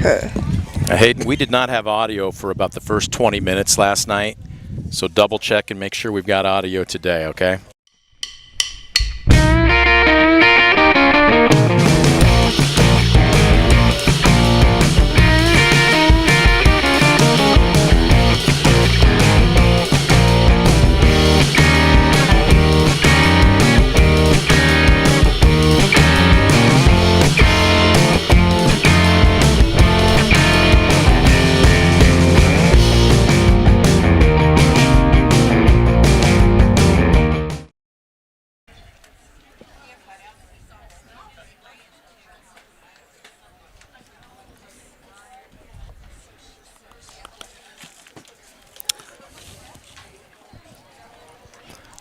Okay. Hayden, we did not have audio for about the first 20 minutes last night, so double check and make sure we've got audio today, okay?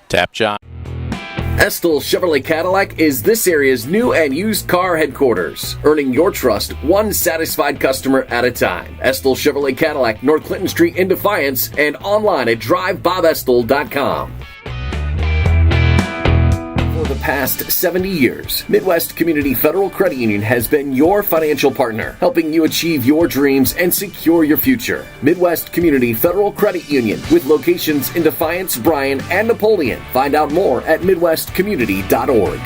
Tap John. Estill Chevrolet Cadillac is this area's new and used car headquarters, earning your trust one satisfied customer at a time. Estill Chevrolet Cadillac, North Clinton Street in Defiance, and online at drivebobestill.com. For the past 70 years, Midwest Community Federal Credit Union has been your financial partner, helping you achieve your dreams and secure your future. Midwest Community Federal Credit Union, with locations in Defiance, Bryan, and Napoleon. Find out more at midwestcommunity.org.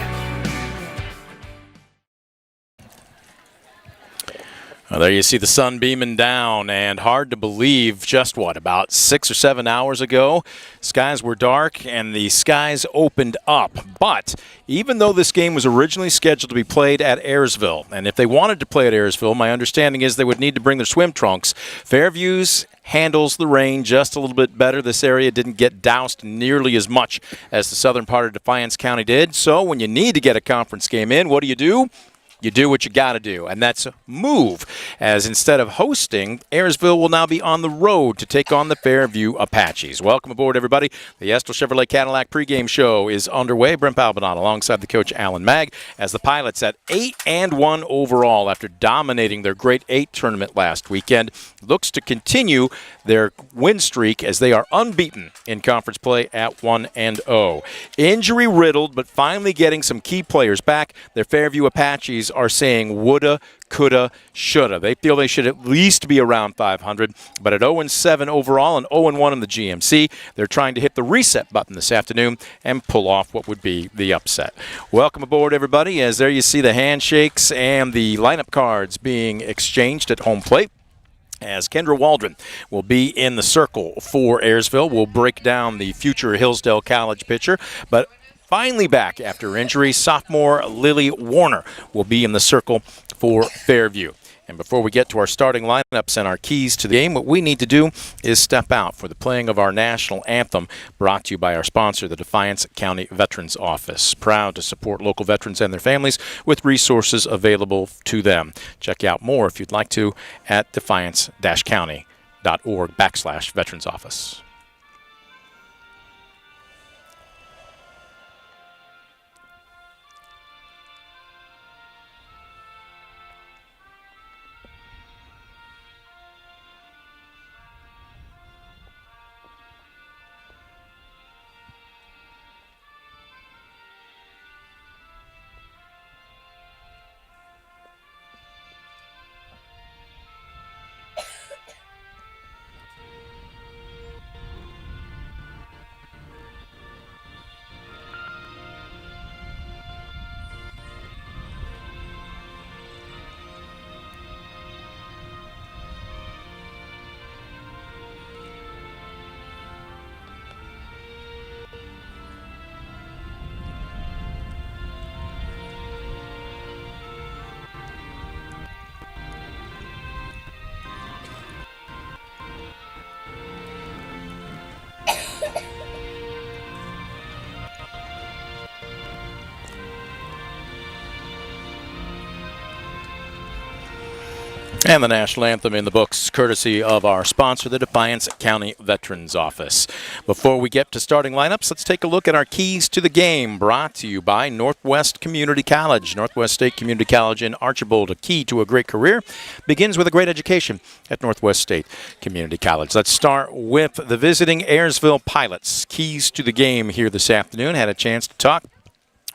Well, there you see the sun beaming down, and hard to believe just about 6 or 7 hours ago, skies were dark and the skies opened up. But even though this game was originally scheduled to be played at Ayersville, and if they wanted to play at Ayersville, my understanding is they would need to bring their swim trunks. Fairview's handles the rain just a little bit better. This area didn't get doused nearly as much as the southern part of Defiance County did. So when you need to get a conference game in, what do? You do what you got to do, and that's move. As instead of hosting, Ayersville will now be on the road to take on the Fairview Apaches. Welcome aboard, everybody. The Estill Chevrolet Cadillac pregame show is underway. Brent Palbinot alongside the coach Alan Magg as the Pilots at 8-1 overall after dominating their Great 8 tournament last weekend. Looks to continue their win streak as they are unbeaten in conference play at 1-0. Injury riddled, but finally getting some key players back. Their Fairview Apaches are saying woulda, coulda, shoulda. They feel they should at least be around 500, but at 0-7 overall and 0-1 in the GMC, they're trying to hit the reset button this afternoon and pull off what would be the upset. Welcome aboard, everybody, as there you see the handshakes and the lineup cards being exchanged at home plate, as Kendra Waldron will be in the circle for Ayersville. We'll break down the future Hillsdale College pitcher, but finally back after injury, sophomore Lily Warner will be in the circle for Fairview. And before we get to our starting lineups and our keys to the game, what we need to do is step out for the playing of our national anthem, brought to you by our sponsor, the Defiance County Veterans Office. Proud to support local veterans and their families with resources available to them. Check out more if you'd like to at defiance-county.org/veterans office. And the national anthem in the books, courtesy of our sponsor, the Defiance County Veterans Office. Before we get to starting lineups, let's take a look at our keys to the game, brought to you by Northwest Community College. Northwest State Community College in Archbold, a key to a great career, begins with a great education at Northwest State Community College. Let's start with the visiting Ayersville Pilots. Keys to the game here this afternoon. Had a chance to talk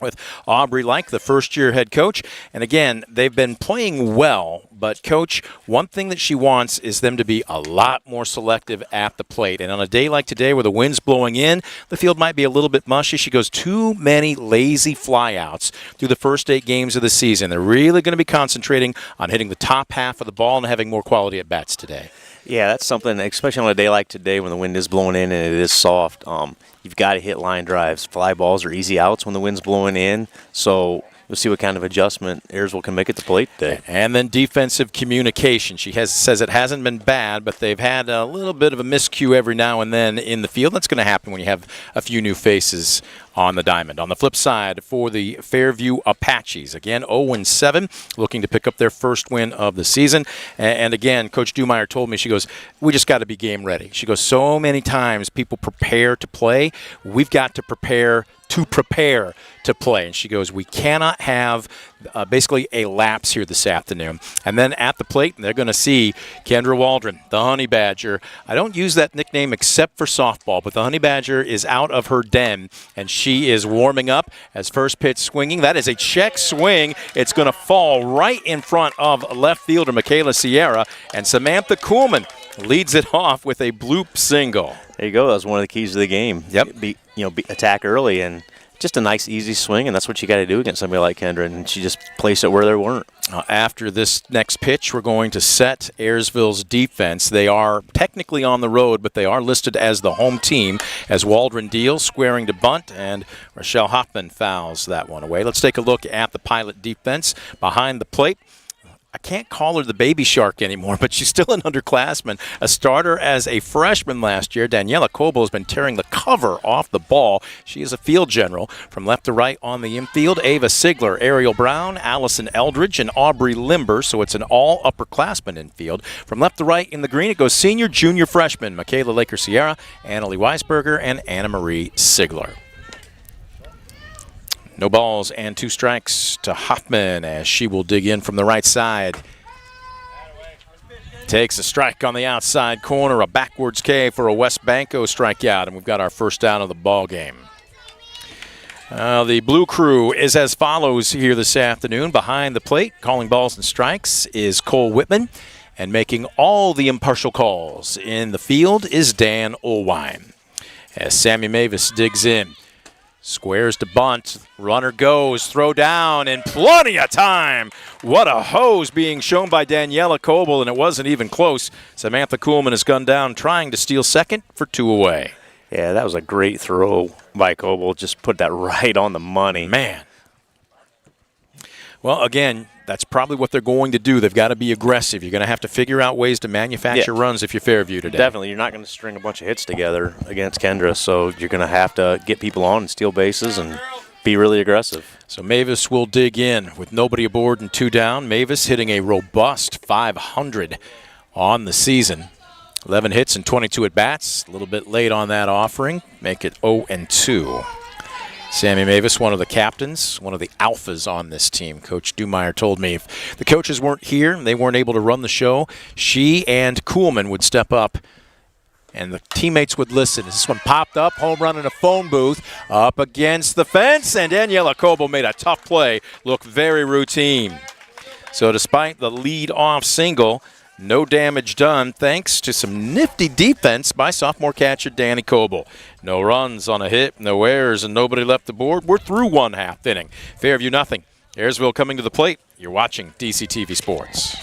with Aubrey Like, the first-year head coach. And again, they've been playing well, but Coach, one thing that she wants is them to be a lot more selective at the plate. And on a day like today where the wind's blowing in, the field might be a little bit mushy. She goes too many lazy flyouts through the first 8 games of the season. They're really going to be concentrating on hitting the top half of the ball and having more quality at bats today. Yeah, that's something, especially on a day like today when the wind is blowing in and it is soft. You've got to hit line drives. Fly balls are easy outs when the wind's blowing in. So we'll see what kind of adjustment Ayersville can make at the plate today. And then defensive communication. She says it hasn't been bad, but they've had a little bit of a miscue every now and then in the field. That's going to happen when you have a few new faces on the diamond. On the flip side, for the Fairview Apaches, again 0-7, looking to pick up their first win of the season. And again, Coach Dumeier told me, she goes, we just got to be game ready. She goes, so many times people prepare to play. We've got to prepare to play. And she goes, we cannot have basically a lapse here this afternoon. And then at the plate, they're going to see Kendra Waldron, the Honey Badger. I don't use that nickname except for softball, but the Honey Badger is out of her den, and she is warming up as first pitch swinging. That is a check swing. It's going to fall right in front of left fielder Michaela Sierra, and Samantha Kuhlman leads it off with a bloop single. There you go. That was one of the keys to the game. Yep. Attack early and just a nice, easy swing, and that's what you got to do against somebody like Kendra, and she just placed it where there weren't. After this next pitch, we're going to set Ayersville's defense. They are technically on the road, but they are listed as the home team as Waldron deals, squaring to bunt, and Rochelle Hoffman fouls that one away. Let's take a look at the Pilot defense behind the plate. I can't call her the baby shark anymore, but she's still an underclassman. A starter as a freshman last year, Daniela Coble has been tearing the cover off the ball. She is a field general. From left to right on the infield, Ava Sigler, Ariel Brown, Allison Eldridge, and Aubrey Limber, so it's an all upperclassman infield. From left to right in the green, it goes senior, junior, freshman, Michaela Laker Sierra, Annalie Weisberger, and Anna Marie Sigler. No balls and 2 strikes to Hoffman as she will dig in from the right side. Takes a strike on the outside corner, a backwards K for a West Banco strikeout, and we've got our first down of the ball game. The Blue Crew is as follows here this afternoon. Behind the plate, calling balls and strikes, is Cole Whitman, and making all the impartial calls in the field is Dan Olwine. As Sammy Mavis digs in. Squares to bunt, runner goes, throw down, and plenty of time. What a hose being shown by Daniela Coble, and it wasn't even close. Samantha Kuhlman has gone down trying to steal second for 2 away. Yeah, that was a great throw by Coble. Just put that right on the money. Man. Well, again, that's probably what they're going to do. They've got to be aggressive. You're going to have to figure out ways to manufacture runs if you're Fairview today. Definitely. You're not going to string a bunch of hits together against Kendra, so you're going to have to get people on and steal bases and be really aggressive. So Mavis will dig in with nobody aboard and 2 down. Mavis hitting a robust .500 on the season. 11 hits and 22 at-bats. A little bit late on that offering. Make it 0-2. Sammy Mavis, one of the captains, one of the alphas on this team. Coach Dumeier told me if the coaches weren't here and they weren't able to run the show, she and Kuhlman would step up and the teammates would listen. This one popped up, home run in a phone booth, up against the fence, and Daniela Coble made a tough play look very routine. So despite the lead-off single, no damage done thanks to some nifty defense by sophomore catcher Danny Coble. No runs on a hit, no errors, and nobody left the board. We're through 1/2 inning. Fairview nothing. Ayersville coming to the plate. You're watching DCTV Sports.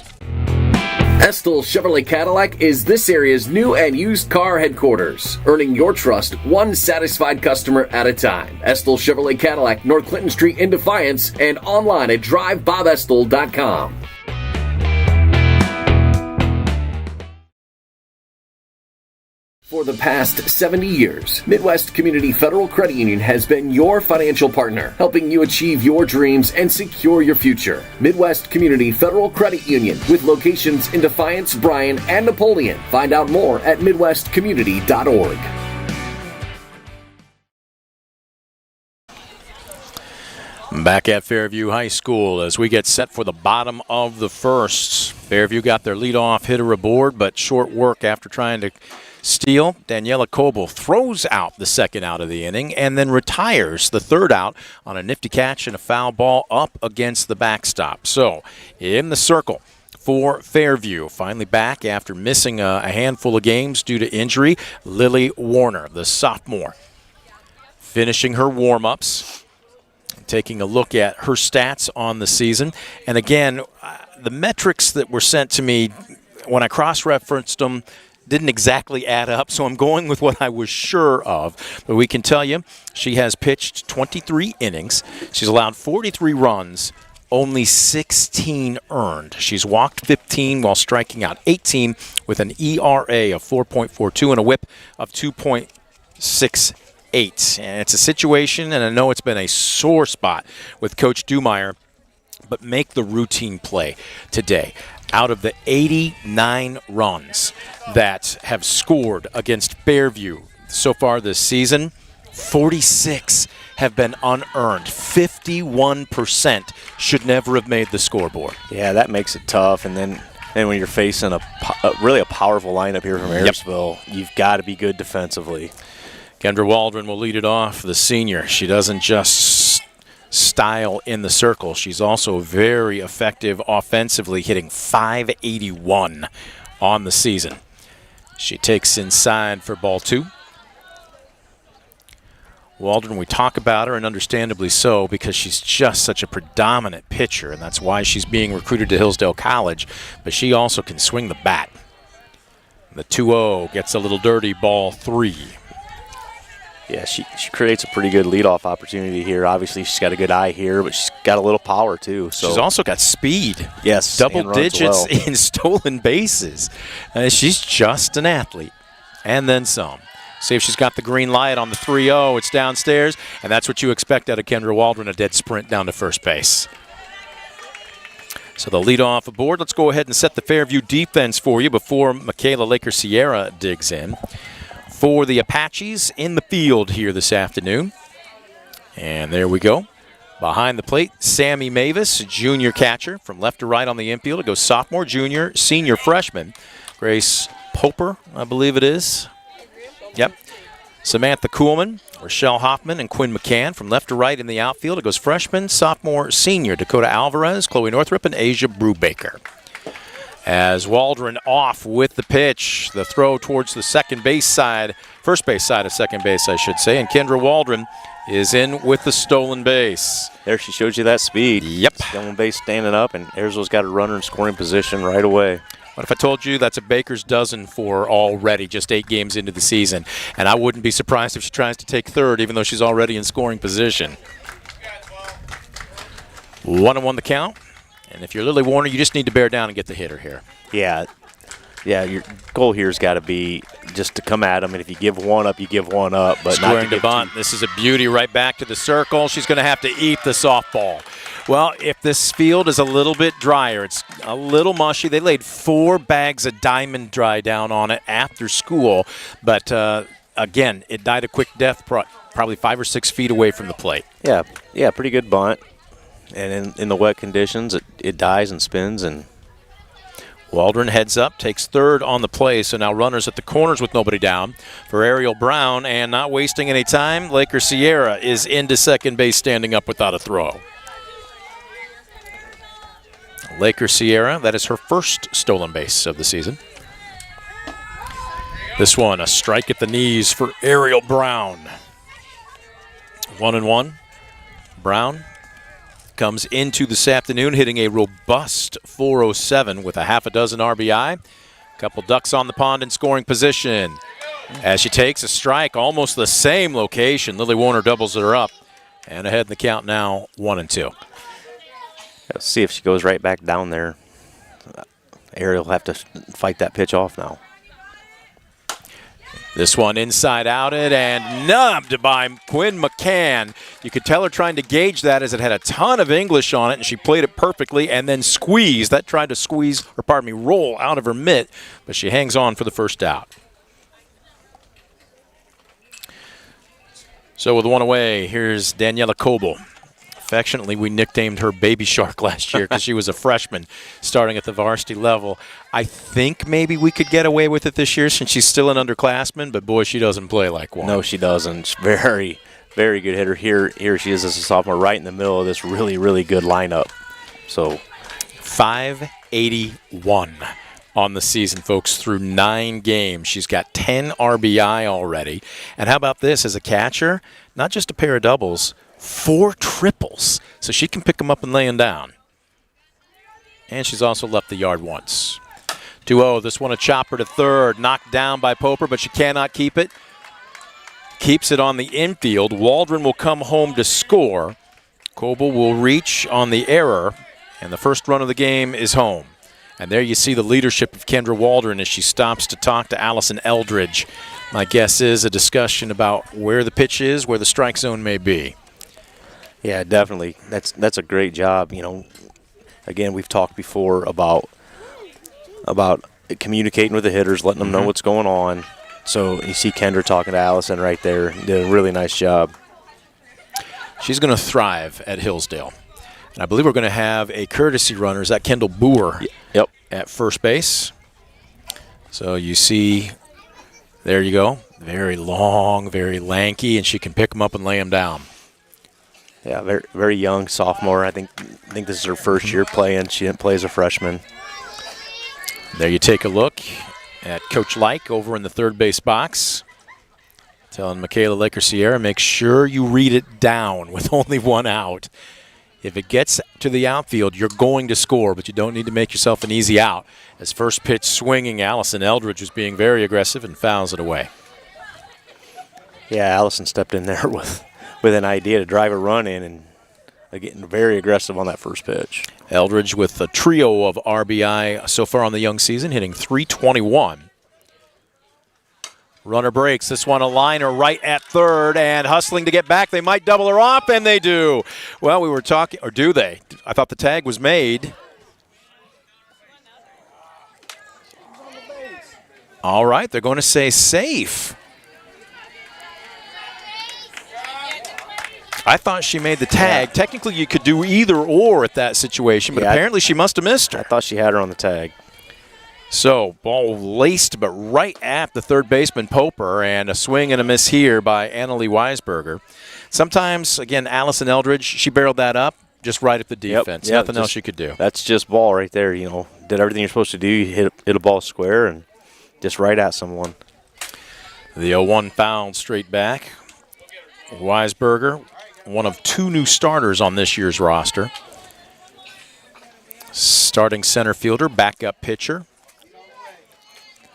Estill Chevrolet Cadillac is this area's new and used car headquarters, earning your trust one satisfied customer at a time. Estill Chevrolet Cadillac, North Clinton Street in Defiance, and online at drivebobestill.com. For the past 70 years, Midwest Community Federal Credit Union has been your financial partner, helping you achieve your dreams and secure your future. Midwest Community Federal Credit Union, with locations in Defiance, Bryan, and Napoleon. Find out more at midwestcommunity.org. Back at Fairview High School as we get set for the bottom of the first. Fairview got their leadoff hitter aboard, but short work after trying to steal. Daniela Coble throws out the second out of the inning and then retires the third out on a nifty catch and a foul ball up against the backstop. So in the circle for Fairview, finally back after missing a handful of games due to injury, Lily Warner, the sophomore, finishing her warm-ups, taking a look at her stats on the season. And again, the metrics that were sent to me when I cross-referenced them didn't exactly add up, so I'm going with what I was sure of. But we can tell you she has pitched 23 innings. She's allowed 43 runs, only 16 earned. She's walked 15 while striking out 18 with an ERA of 4.42 and a whip of 2.68. And it's a situation, and I know it's been a sore spot with Coach Dumeier, but make the routine play today. Out of the 89 runs that have scored against Fairview so far this season, 46 have been unearned. 51% should never have made the scoreboard. Yeah, that makes it tough. And then when you're facing a really powerful lineup here from Ayersville, you've got to be good defensively. Kendra Waldron will lead it off, the senior. She doesn't just style in the circle. She's also very effective offensively, hitting .581 on the season. She takes inside for ball 2. Waldron, we talk about her, and understandably so, because she's just such a predominant pitcher, and that's why she's being recruited to Hillsdale College, but she also can swing the bat. The 2-0 gets a little dirty, ball 3. Yeah, she creates a pretty good leadoff opportunity here. Obviously, she's got a good eye here, but she's got a little power too. So she's also got speed. Yes, double digits in stolen bases. She's just an athlete, and then some. See if she's got the green light on the 3-0. It's downstairs, and that's what you expect out of Kendra Waldron, a dead sprint down to first base. So the leadoff aboard. Let's go ahead and set the Fairview defense for you before Michaela Laker-Sierra digs in. For the Apaches in the field here this afternoon. And there we go. Behind the plate, Sammy Mavis, junior catcher. From left to right on the infield, it goes sophomore, junior, senior, freshman. Grace Poper, I believe it is. Yep. Samantha Kuhlman, Rochelle Hoffman, and Quinn McCann. From left to right in the outfield, it goes freshman, sophomore, senior, Dakota Alvarez, Chloe Northrup, and Asia Brubaker. As Waldron off with the pitch, the throw towards the first base side of second base, I should say, and Kendra Waldron is in with the stolen base. There she shows you that speed. Yep. Stolen base standing up, and Ayersville's got a runner in scoring position right away. What if I told you that's a baker's dozen for already just 8 games into the season? And I wouldn't be surprised if she tries to take third, even though she's already in scoring position. 1-1 the count. And if you're Lily Warner, you just need to bear down and get the hitter here. Yeah, your goal here has got to be just to come at them. And if you give one up, you give one up. But squaring to bunt. This is a beauty right back to the circle. She's going to have to eat the softball. Well, if this field is a little bit drier, it's a little mushy. They laid 4 bags of Diamond Dry down on it after school. But, again, it died a quick death probably 5 or 6 feet away from the plate. Yeah, pretty good bunt. And in the wet conditions, it dies and spins. And Waldron heads up, takes third on the play, so now runners at the corners with nobody down for Ariel Brown, and not wasting any time, Laker-Sierra is into second base standing up without a throw. Laker-Sierra, that is her first stolen base of the season. This one, a strike at the knees for Ariel Brown. 1-1. Brown comes into this afternoon hitting a robust .407 with a half a dozen RBI. A couple ducks on the pond in scoring position. As she takes a strike, almost the same location, Lily Warner doubles her up. And ahead in the count now, 1-2. Let's see if she goes right back down there. Ariel will have to fight that pitch off now. This one inside outed and nubbed by Quinn McCann. You could tell her trying to gauge that as it had a ton of English on it, and she played it perfectly and then squeezed. That tried to roll out of her mitt, but she hangs on for the first out. So with one away, here's Daniela Coble. Affectionately, we nicknamed her Baby Shark last year because she was a freshman starting at the varsity level. I think maybe we could get away with it this year since she's still an underclassman, but boy, she doesn't play like one. No, she doesn't. She's very, very good hitter. Here she is as a sophomore, right in the middle of this really, really good lineup. So 581 on the season, folks, through 9 games. She's got 10 RBI already. And how about this as a catcher? Not just a pair of doubles, 4 triples. So she can pick them up and lay them down. And she's also left the yard once. 2-0. This one a chopper to third. Knocked down by Poper, but she cannot keep it. Keeps it on the infield. Waldron will come home to score. Coble will reach on the error. And the first run of the game is home. And there you see the leadership of Kendra Waldron as she stops to talk to Allison Eldridge. My guess is a discussion about where the pitch is, where the strike zone may be. yeah, definitely. That's a great job. You know, again, we've talked before about communicating with the hitters, letting them know what's going on. So you see Kendra talking to Allison right there. Did a really nice job. She's going to thrive at Hillsdale. And I believe we're going to have a courtesy runner. Is that Kendall Boer? Yep. At first base. So you see, there you go. Very long, very lanky, and she can pick them up and lay them down. Yeah, very, very young sophomore. I think this is her first year playing. She didn't play as a freshman. There you take a look at Coach Like over in the third base box. Telling Michaela Laker-Sierra, make sure you read it down with only 1 out. If it gets to the outfield, you're going to score, but you don't need to make yourself an easy out. As first pitch swinging, Allison Eldridge was being very aggressive and fouls it away. Yeah, Allison stepped in there with an idea to drive a run in and getting very aggressive on that first pitch. Eldridge with a trio of RBI so far on the young season, hitting .321. Runner breaks. This one a liner right at third and hustling to get back. They might double her off, and they do. Well, we were talking, or do they? I thought the tag was made. All right, they're going to say safe. I thought she made the tag. Yeah. Technically, you could do either or at that situation, but apparently she must have missed her. I thought she had her on the tag. So, ball laced, but right at the third baseman, Poper, and a swing and a miss here by Annalie Weisberger. Sometimes, again, Allison Eldridge, she barreled that up just right at the defense. Yep, Nothing else she could do. That's just ball right there, you know. Did everything you're supposed to do. You hit a ball square and just right at someone. The 0-1 foul straight back. Weisberger, one of 2 new starters on this year's roster. Starting center fielder, backup pitcher.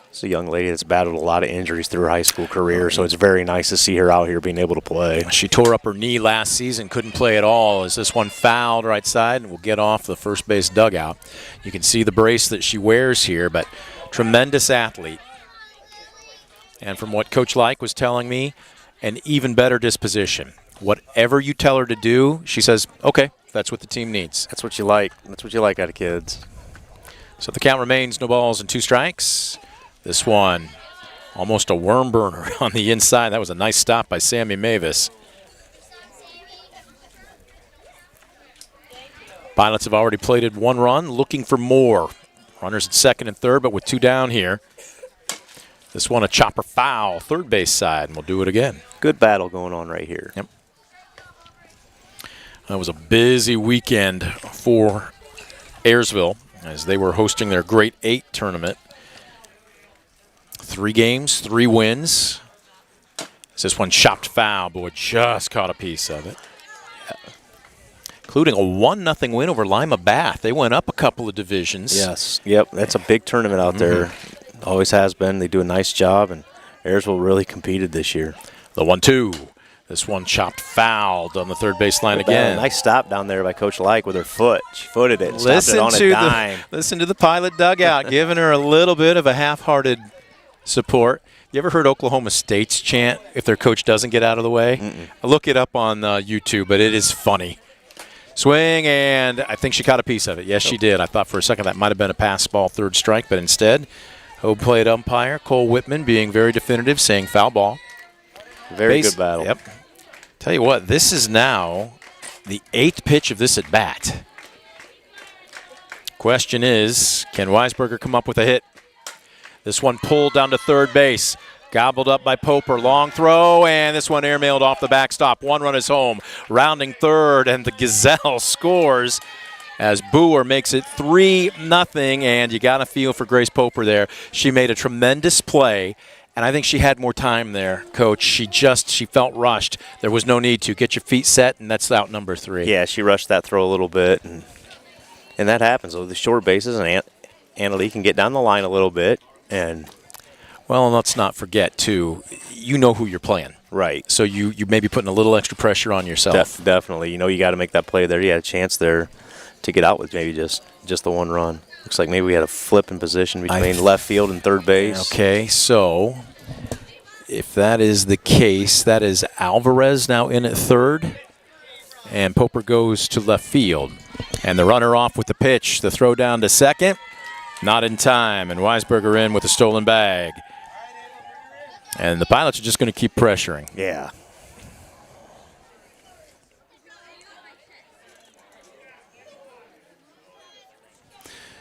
It's a young lady that's battled a lot of injuries through her high school career, so it's very nice to see her out here being able to play. She tore up her knee last season, couldn't play at all. As this one fouled right side and will get off the first base dugout. You can see the brace that she wears here, but tremendous athlete. And from what Coach Like was telling me, an even better disposition. Whatever you tell her to do, she says, okay, that's what the team needs. That's what you like. That's what you like out of kids. So the count remains no balls and 2 strikes. This one, almost a worm burner on the inside. That was a nice stop by Sammy Mavis. Pilots have already plated 1 run, looking for more. Runners at second and third, but with 2 down here. This one a chopper foul, third base side, and we'll do it again. Good battle going on right here. Yep. That was a busy weekend for Ayersville as they were hosting their Great 8 tournament. 3 games, 3 wins. This one chopped foul, boy, just caught a piece of it. Yeah. Including a 1-0 win over Lima Bath. They went up a couple of divisions. Yes, yep, that's a big tournament out there. Always has been. They do a nice job, and Ayersville really competed this year. The 1-2. This one chopped fouled on the third base line again. Nice stop down there by Coach Like with her foot. She footed it and stopped it on a dime. Listen to the pilot dugout, giving her a little bit of a half-hearted support. You ever heard Oklahoma State's chant if their coach doesn't get out of the way? Look it up on YouTube, but it is funny. Swing, and I think she caught a piece of it. Yes, she did. I thought for a second that might have been a pass ball, third strike, but instead, home plate umpire Cole Whitman being very definitive, saying foul ball. Very good battle. Yep. Tell you what, this is now the 8th pitch of this at bat. Question is, can Weisberger come up with a hit? This one pulled down to third base. Gobbled up by Poper. Long throw, and this one airmailed off the backstop. 1 run is home. Rounding third, and the Gazelle scores as Boer makes it 3-0, and you got to feel for Grace Poper there. She made a tremendous play, and I think she had more time there, Coach. She felt rushed. There was no need to. Get your feet set, and that's out number 3. Yeah, she rushed that throw a little bit, and that happens. With the short bases, and Anna Lee can get down the line a little bit, and well, and let's not forget, too, you know who you're playing. Right. So you may be putting a little extra pressure on yourself. Definitely. You know you got to make that play there. You had a chance there to get out with maybe just the 1 run. Looks like maybe we had a flip in position between left field and third base. Okay, so if that is the case, that is Alvarez now in at third, and Poper goes to left field. And the runner off with the pitch, the throw down to second, not in time, and Weisberger in with a stolen bag. And the Pilots are just going to keep pressuring. Yeah.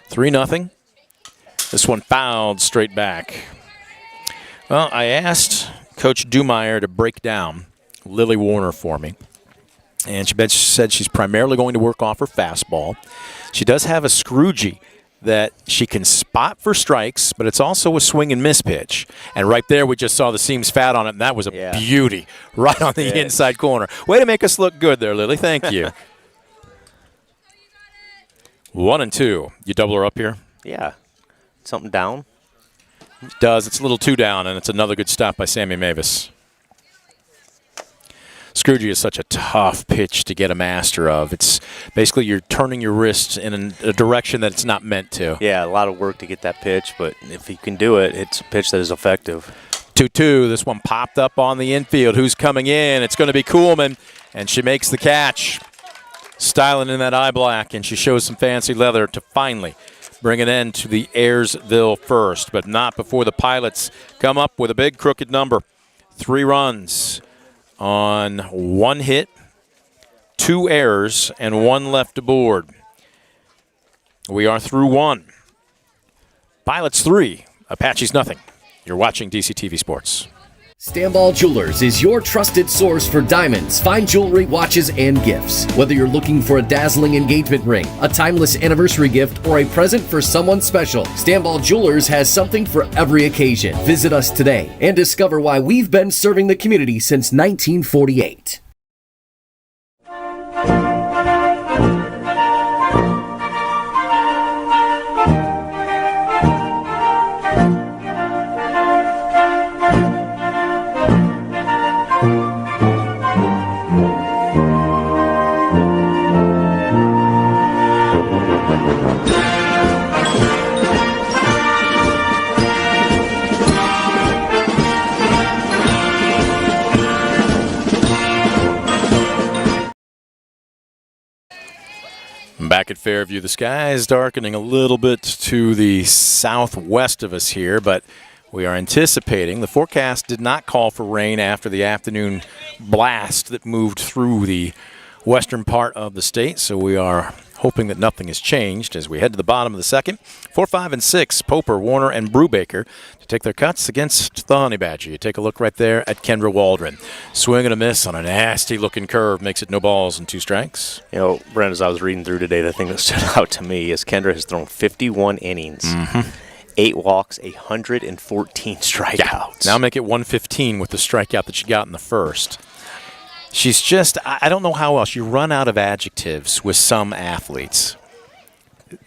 Three 0. This one fouled straight back. Well, I asked Coach Dumeyer to break down Lily Warner for me. And she said she's primarily going to work off her fastball. She does have a Scroogey that she can spot for strikes, but it's also a swing and miss pitch. And right there, we just saw the seams fat on it, and that was a beauty right on the inside corner. Way to make us look good there, Lily. Thank you. 1-2. You double her up here? Yeah. Something down? It does. It's a little 2 down, and it's another good stop by Sammy Mavis. Scroogey is such a tough pitch to get a master of. It's basically you're turning your wrist in a direction that it's not meant to. Yeah, a lot of work to get that pitch, but if you can do it, it's a pitch that is effective. 2-2. This one popped up on the infield. Who's coming in? It's going to be Kuhlman, and she makes the catch. Styling in that eye black, and she shows some fancy leather to finally bring an end to the Ayersville first, but not before the Pilots come up with a big crooked number. 3 runs on 1 hit, 2 errors, and 1 left aboard. We are through 1. Pilots 3, Apaches nothing. You're watching DCTV Sports. Stanball Jewelers is your trusted source for diamonds, fine jewelry, watches, and gifts. Whether you're looking for a dazzling engagement ring, a timeless anniversary gift, or a present for someone special, Stanball Jewelers has something for every occasion. Visit us today and discover why we've been serving the community since 1948. Back at Fairview, the sky is darkening a little bit to the southwest of us here, but we are anticipating. The forecast did not call for rain after the afternoon blast that moved through the western part of the state, so we are hoping that nothing has changed as we head to the bottom of the second. 4, 5, and 6, Poper, Warner, and Brubaker to take their cuts against the Honey Badger. You take a look right there at Kendra Waldron. Swing and a miss on a nasty-looking curve makes it no balls and 2 strikes. You know, Brent, as I was reading through today, the thing that stood out to me is Kendra has thrown 51 innings, 8 walks, 114 strikeouts. Yeah. Now make it 115 with the strikeout that she got in the first. She's just, I don't know how else. You run out of adjectives with some athletes.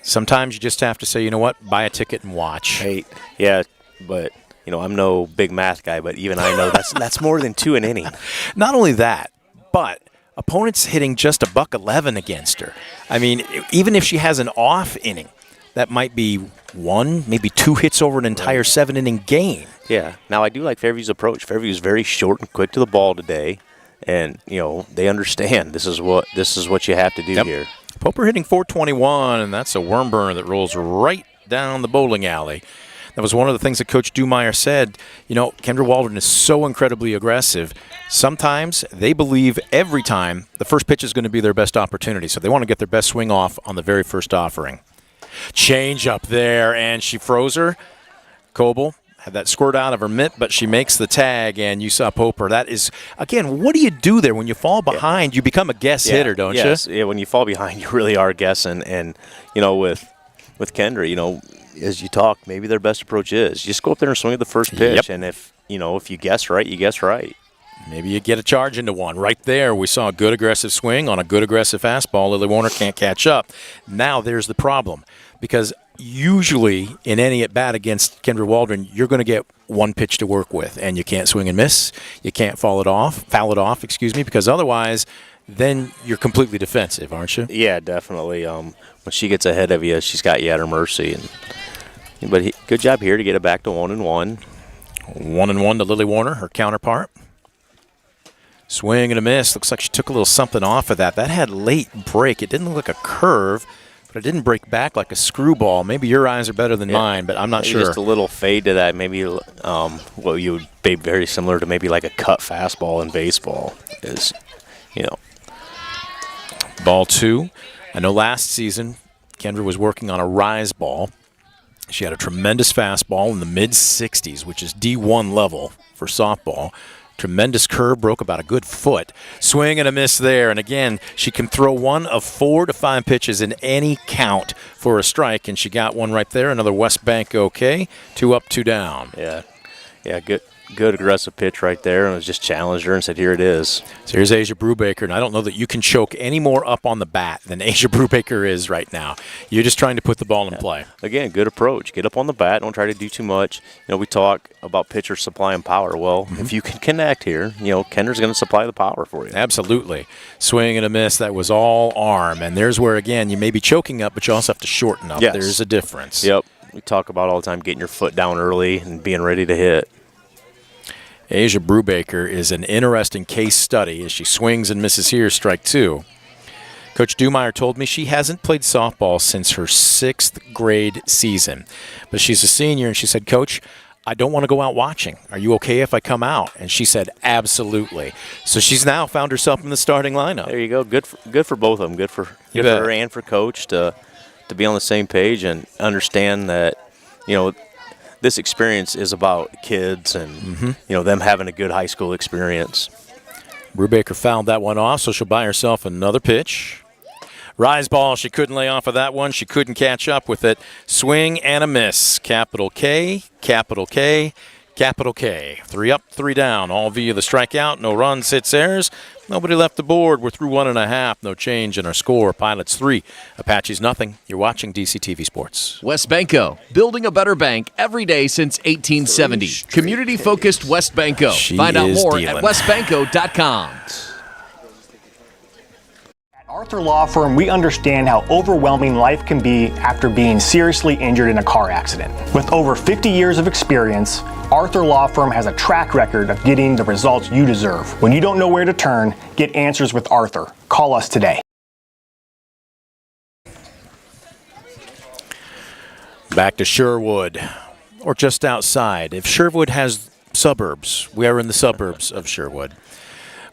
Sometimes you just have to say, you know what, buy a ticket and watch. Hey, yeah, but, you know, I'm no big math guy, but even I know that's more than 2 an inning. Not only that, but opponents hitting just $111 against her. I mean, even if she has an off inning, that might be 1, maybe 2 hits over an entire 7-inning game. Yeah. Now, I do like Fairview's approach. Fairview's very short and quick to the ball today. And, you know, they understand this is what you have to do here. Poper hitting .421, and that's a worm burner that rolls right down the bowling alley. That was one of the things that Coach Dumeyer said. You know, Kendra Waldron is so incredibly aggressive. Sometimes they believe every time the first pitch is going to be their best opportunity, so they want to get their best swing off on the very first offering. Change up there, and she froze her. Coble had that squirt out of her mitt, but she makes the tag, and you saw Poper. That is, again, what do you do there when you fall behind? You become a guess hitter, don't you? Yeah, when you fall behind, you really are guessing. And, you know, with Kendra, you know, as you talk, maybe their best approach is just go up there and swing at the first pitch. And if you guess right, you guess right. Maybe you get a charge into one. Right there, we saw a good aggressive swing on a good aggressive fastball. Lily Warner can't catch up. Now there's the problem, because usually in any at-bat against Kendra Waldron, you're going to get one pitch to work with, and you can't swing and miss. You can't foul it off, because otherwise then you're completely defensive, aren't you? Yeah, definitely. When she gets ahead of you, she's got you at her mercy. But good job here to get it back to 1-1. 1-1 to Lily Warner, her counterpart. Swing and a miss. Looks like she took a little something off of that. That had late break. It didn't look like a curve, but it didn't break back like a screwball. Maybe your eyes are better than mine, but I'm not sure. Just a little fade to that. Maybe what you would be very similar to maybe like a cut fastball in baseball is, you know. Ball 2. I know last season Kendra was working on a rise ball. She had a tremendous fastball in the mid-60s, which is D1 level for softball. Tremendous curve, broke about a good foot. Swing and a miss there. And again, she can throw one of 4 to 5 pitches in any count for a strike, and she got one right there. Another West Bank okay. 2 up, 2 down. Yeah, good aggressive pitch right there, and it was just challenged her and said, here it is. So here's Asia Brubaker, and I don't know that you can choke any more up on the bat than Asia Brubaker is right now. You're just trying to put the ball in play. Again, good approach. Get up on the bat. Don't try to do too much. You know, we talk about pitchers supplying power. Well, if you can connect here, you know, Kendra's going to supply the power for you. Absolutely. Swing and a miss. That was all arm. And there's where, again, you may be choking up, but you also have to shorten up. Yes. There's a difference. Yep. We talk about all the time getting your foot down early and being ready to hit. Asia Brubaker is an interesting case study as she swings and misses here, strike 2. Coach Dumeyer told me she hasn't played softball since her 6th grade season. But she's a senior, and she said, Coach, I don't want to go out watching. Are you okay if I come out? And she said, absolutely. So she's now found herself in the starting lineup. There you go. Good for both of them. Good for her and for Coach to be on the same page and understand that, you know, this experience is about kids and, you know, them having a good high school experience. Brubaker fouled that one off, so she'll buy herself another pitch. Rise ball, she couldn't lay off of that one. She couldn't catch up with it. Swing and a miss. Capital K, capital K, capital K. 3 up, 3 down, all via the strikeout. No runs, hits, errors. Nobody left the board. We're through 1.5. No change in our score. Pilots 3, Apaches nothing. You're watching DCTV Sports. West Banco, building a better bank every day since 1870. Community-focused West Banco. Find out more at westbanco.com. At Arthur Law Firm, we understand how overwhelming life can be after being seriously injured in a car accident. With over 50 years of experience, Arthur Law Firm has a track record of getting the results you deserve. When you don't know where to turn, get answers with Arthur. Call us today. Back to Sherwood, or just outside. If Sherwood has suburbs, we are in the suburbs of Sherwood.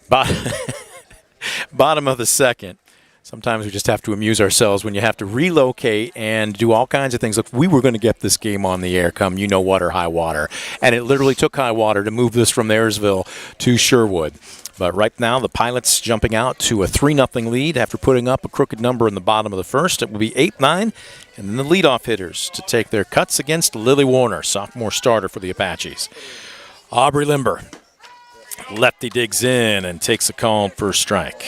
Bottom of the 2nd. Sometimes we just have to amuse ourselves when you have to relocate and do all kinds of things. Look, we were going to get this game on the air come you know what or high water. And it literally took high water to move this from Ayersville to Sherwood. But right now, the Pilots jumping out to a 3-0 lead after putting up a crooked number in the bottom of the 1st. It will be 8-9. And then the leadoff hitters to take their cuts against Lily Warner, sophomore starter for the Apaches. Aubrey Limber. Lefty digs in and takes a called first strike.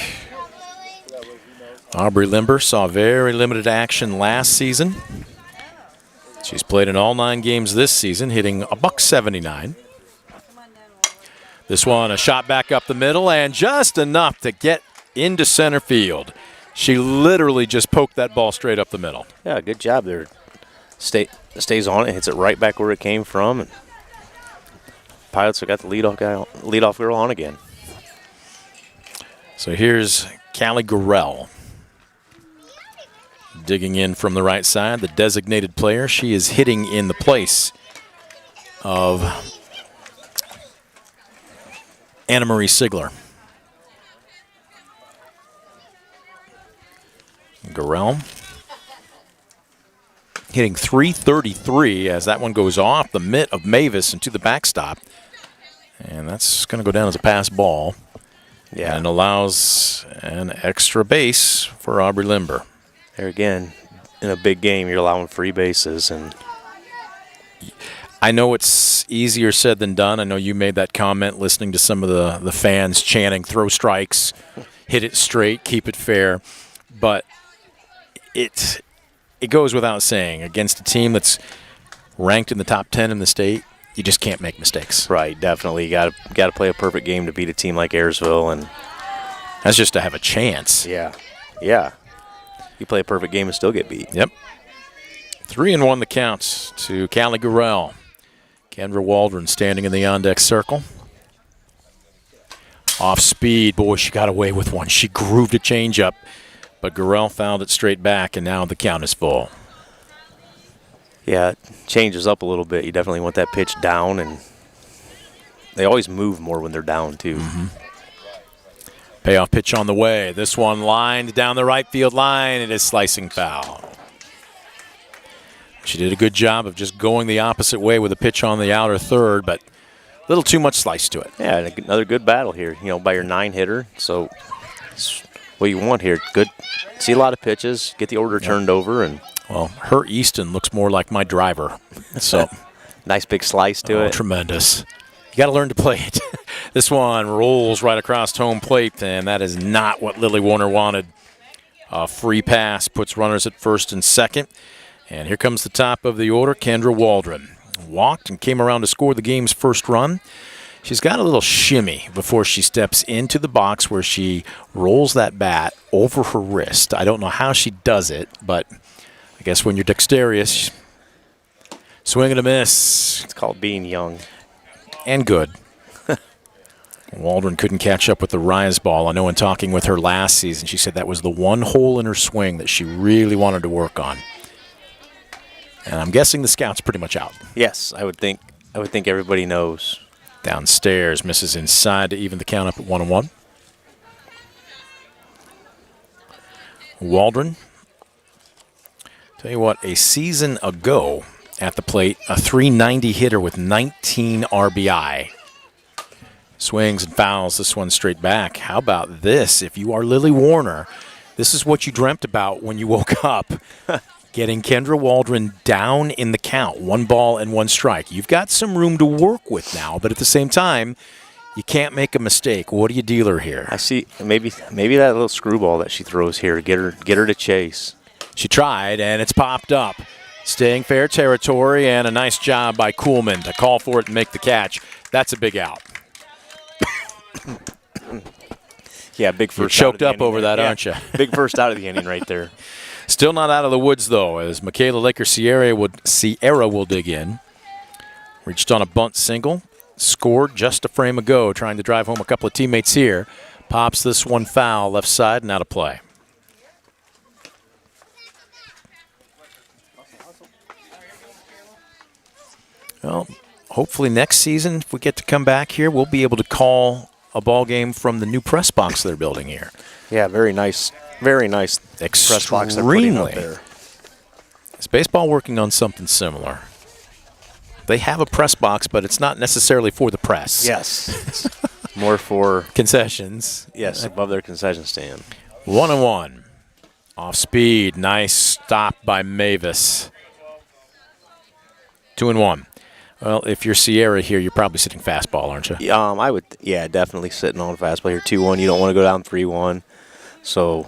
Aubrey Limber saw very limited action last season. She's played in all 9 games this season, hitting $179. This one, a shot back up the middle, and just enough to get into center field. She literally just poked that ball straight up the middle. Yeah, good job there. Stays on it, hits it right back where it came from. And Pilots have got the leadoff girl on again. So here's Callie Gorell. Digging in from the right side, the designated player. She is hitting in the place of Anna Marie Sigler. Garrell hitting .333 as that one goes off the mitt of Mavis into the backstop. And that's going to go down as a pass ball. Yeah. And allows an extra base for Aubrey Limber. There again, in a big game, you're allowing free bases. And I know it's easier said than done. I know you made that comment listening to some of the fans chanting, throw strikes, hit it straight, keep it fair. But it goes without saying, against a team that's ranked in the top 10 in the state, you just can't make mistakes. Right, definitely. You got to play a perfect game to beat a team like Ayersville, and that's just to have a chance. Yeah. You play a perfect game and still get beat. Yep. 3-1 the counts to Callie Garrell. Kendra Waldron standing in the on-deck circle. Off speed. Boy, she got away with one. She grooved a changeup, but Garrell fouled it straight back, and now the count is full. Yeah, it changes up a little bit. You definitely want that pitch down, and they always move more when they're down, too. Mm-hmm. Payoff pitch on the way. This one lined down the right field line. It is slicing foul. She did a good job of just going the opposite way with a pitch on the outer third, but a little too much slice to it. Yeah, and another good battle here, by your 9-hitter. So that's what you want here. Good. See a lot of pitches, get the order turned over, and well, her Easton looks more like my driver. So nice big slice to it. Tremendous. You got to learn to play it. This one rolls right across home plate, and that is not what Lily Warner wanted. A free pass puts runners at first and second. And here comes the top of the order, Kendra Waldron. Walked and came around to score the game's first run. She's got a little shimmy before she steps into the box where she rolls that bat over her wrist. I don't know how she does it, but I guess when you're dexterous, swing and a miss. It's called being young. And good. Waldron couldn't catch up with the rise ball. I know in talking with her last season, she said that was the one hole in her swing that she really wanted to work on. And I'm guessing the scout's pretty much out. Yes, I would think everybody knows. Downstairs, misses inside to even the count up at 1-1. Waldron, tell you what, a season ago at the plate, a .390 hitter with 19 RBI. Swings and fouls this one straight back. How about this? If you are Lily Warner, this is what you dreamt about when you woke up. Getting Kendra Waldron down in the count, 1 ball and 1 strike. You've got some room to work with now, but at the same time, you can't make a mistake. What do you deal her here? I see maybe that little screwball that she throws here, get her to chase. She tried, and it's popped up. Staying fair territory, and a nice job by Kuhlman to call for it and make the catch. That's a big out. Yeah, big first. You're choked up over that, aren't you? Big first out of the inning right there. Still not out of the woods, though, as Michaela Laker Sierra will dig in. Reached on a bunt single. Scored just a frame ago, trying to drive home a couple of teammates here. Pops this one foul, left side, and out of play. Well, hopefully next season, if we get to come back here, we'll be able to call a ball game from the new press box they're building here. Yeah, very nice. Very nice press box they're putting up there. Is baseball working on something similar? They have a press box, but it's not necessarily for the press. Yes. More for concessions. Yes, above their concession stand. 1-1. Off speed. Nice stop by Mavis. 2-1. Well, if you're Sierra here, you're probably sitting fastball, aren't you? I would. Yeah, definitely sitting on fastball here. 2-1. You don't want to go down 3-1. So.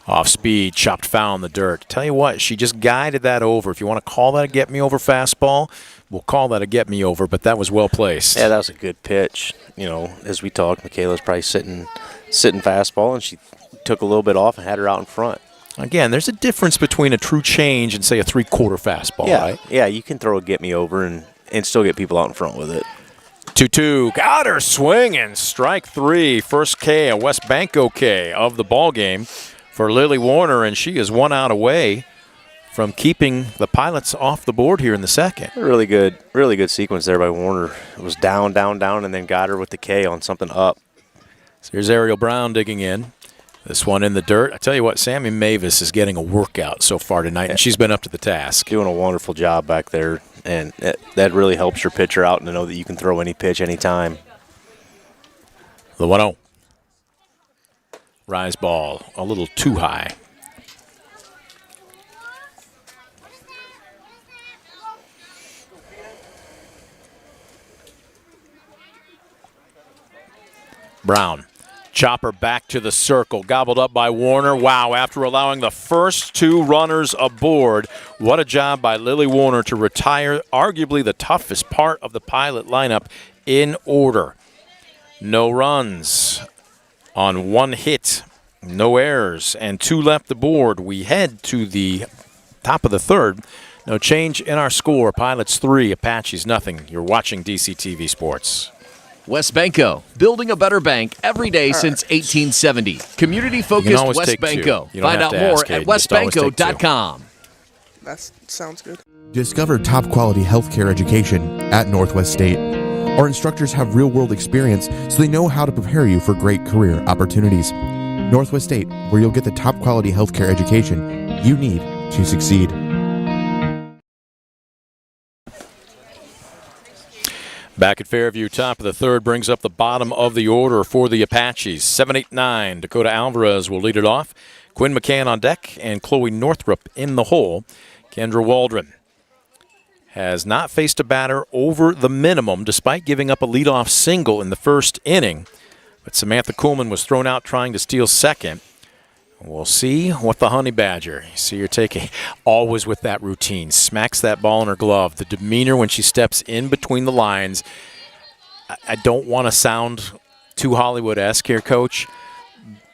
Off speed, chopped foul in the dirt. Tell you what, she just guided that over. If you want to call that a get-me-over fastball, we'll call that a get-me-over, but that was well placed. Yeah, that was a good pitch. As we talked, Michaela's probably sitting fastball, and she took a little bit off and had her out in front. Again, there's a difference between a true change and, say, a three-quarter fastball, right? Yeah, you can throw a get-me-over and still get people out in front with it. 2-2, got her swinging. Strike 3, first K, a West Banco K of the ball game for Lily Warner, and she is 1 out away from keeping the Pilots off the board here in the second. Really good sequence there by Warner. It was down, down, down, and then got her with the K on something up. So here's Ariel Brown digging in. This one in the dirt. I tell you what, Sammy Mavis is getting a workout so far tonight, and she's been up to the task. Doing a wonderful job back there, and that really helps your pitcher out to know that you can throw any pitch anytime. The 1-0. Rise ball a little too high. Brown. Chopper back to the circle. Gobbled up by Warner. Wow, after allowing the first 2 runners aboard. What a job by Lily Warner to retire arguably the toughest part of the Pilot lineup in order. No runs on 1 hit. No errors and 2 left the board. We head to the top of the third. No change in our score. Pilots 3, Apaches nothing. You're watching DCTV Sports. Westbanco, building a better bank every day since 1870. Community-focused Westbanco. Find out more at westbanco.com. That sounds good. Discover top-quality healthcare education at Northwest State. Our instructors have real-world experience, so they know how to prepare you for great career opportunities. Northwest State, where you'll get the top-quality healthcare education you need to succeed. Back at Fairview, top of the third, brings up the bottom of the order for the Apaches. 7-8-9. Dakota Alvarez will lead it off. Quinn McCann on deck and Chloe Northrup in the hole. Kendra Waldron has not faced a batter over the minimum despite giving up a leadoff single in the first inning. But Samantha Kuhlman was thrown out trying to steal second. We'll see what the Honey Badger, you see her taking, always with that routine, smacks that ball in her glove. The demeanor when she steps in between the lines. I don't want to sound too Hollywood-esque here, Coach,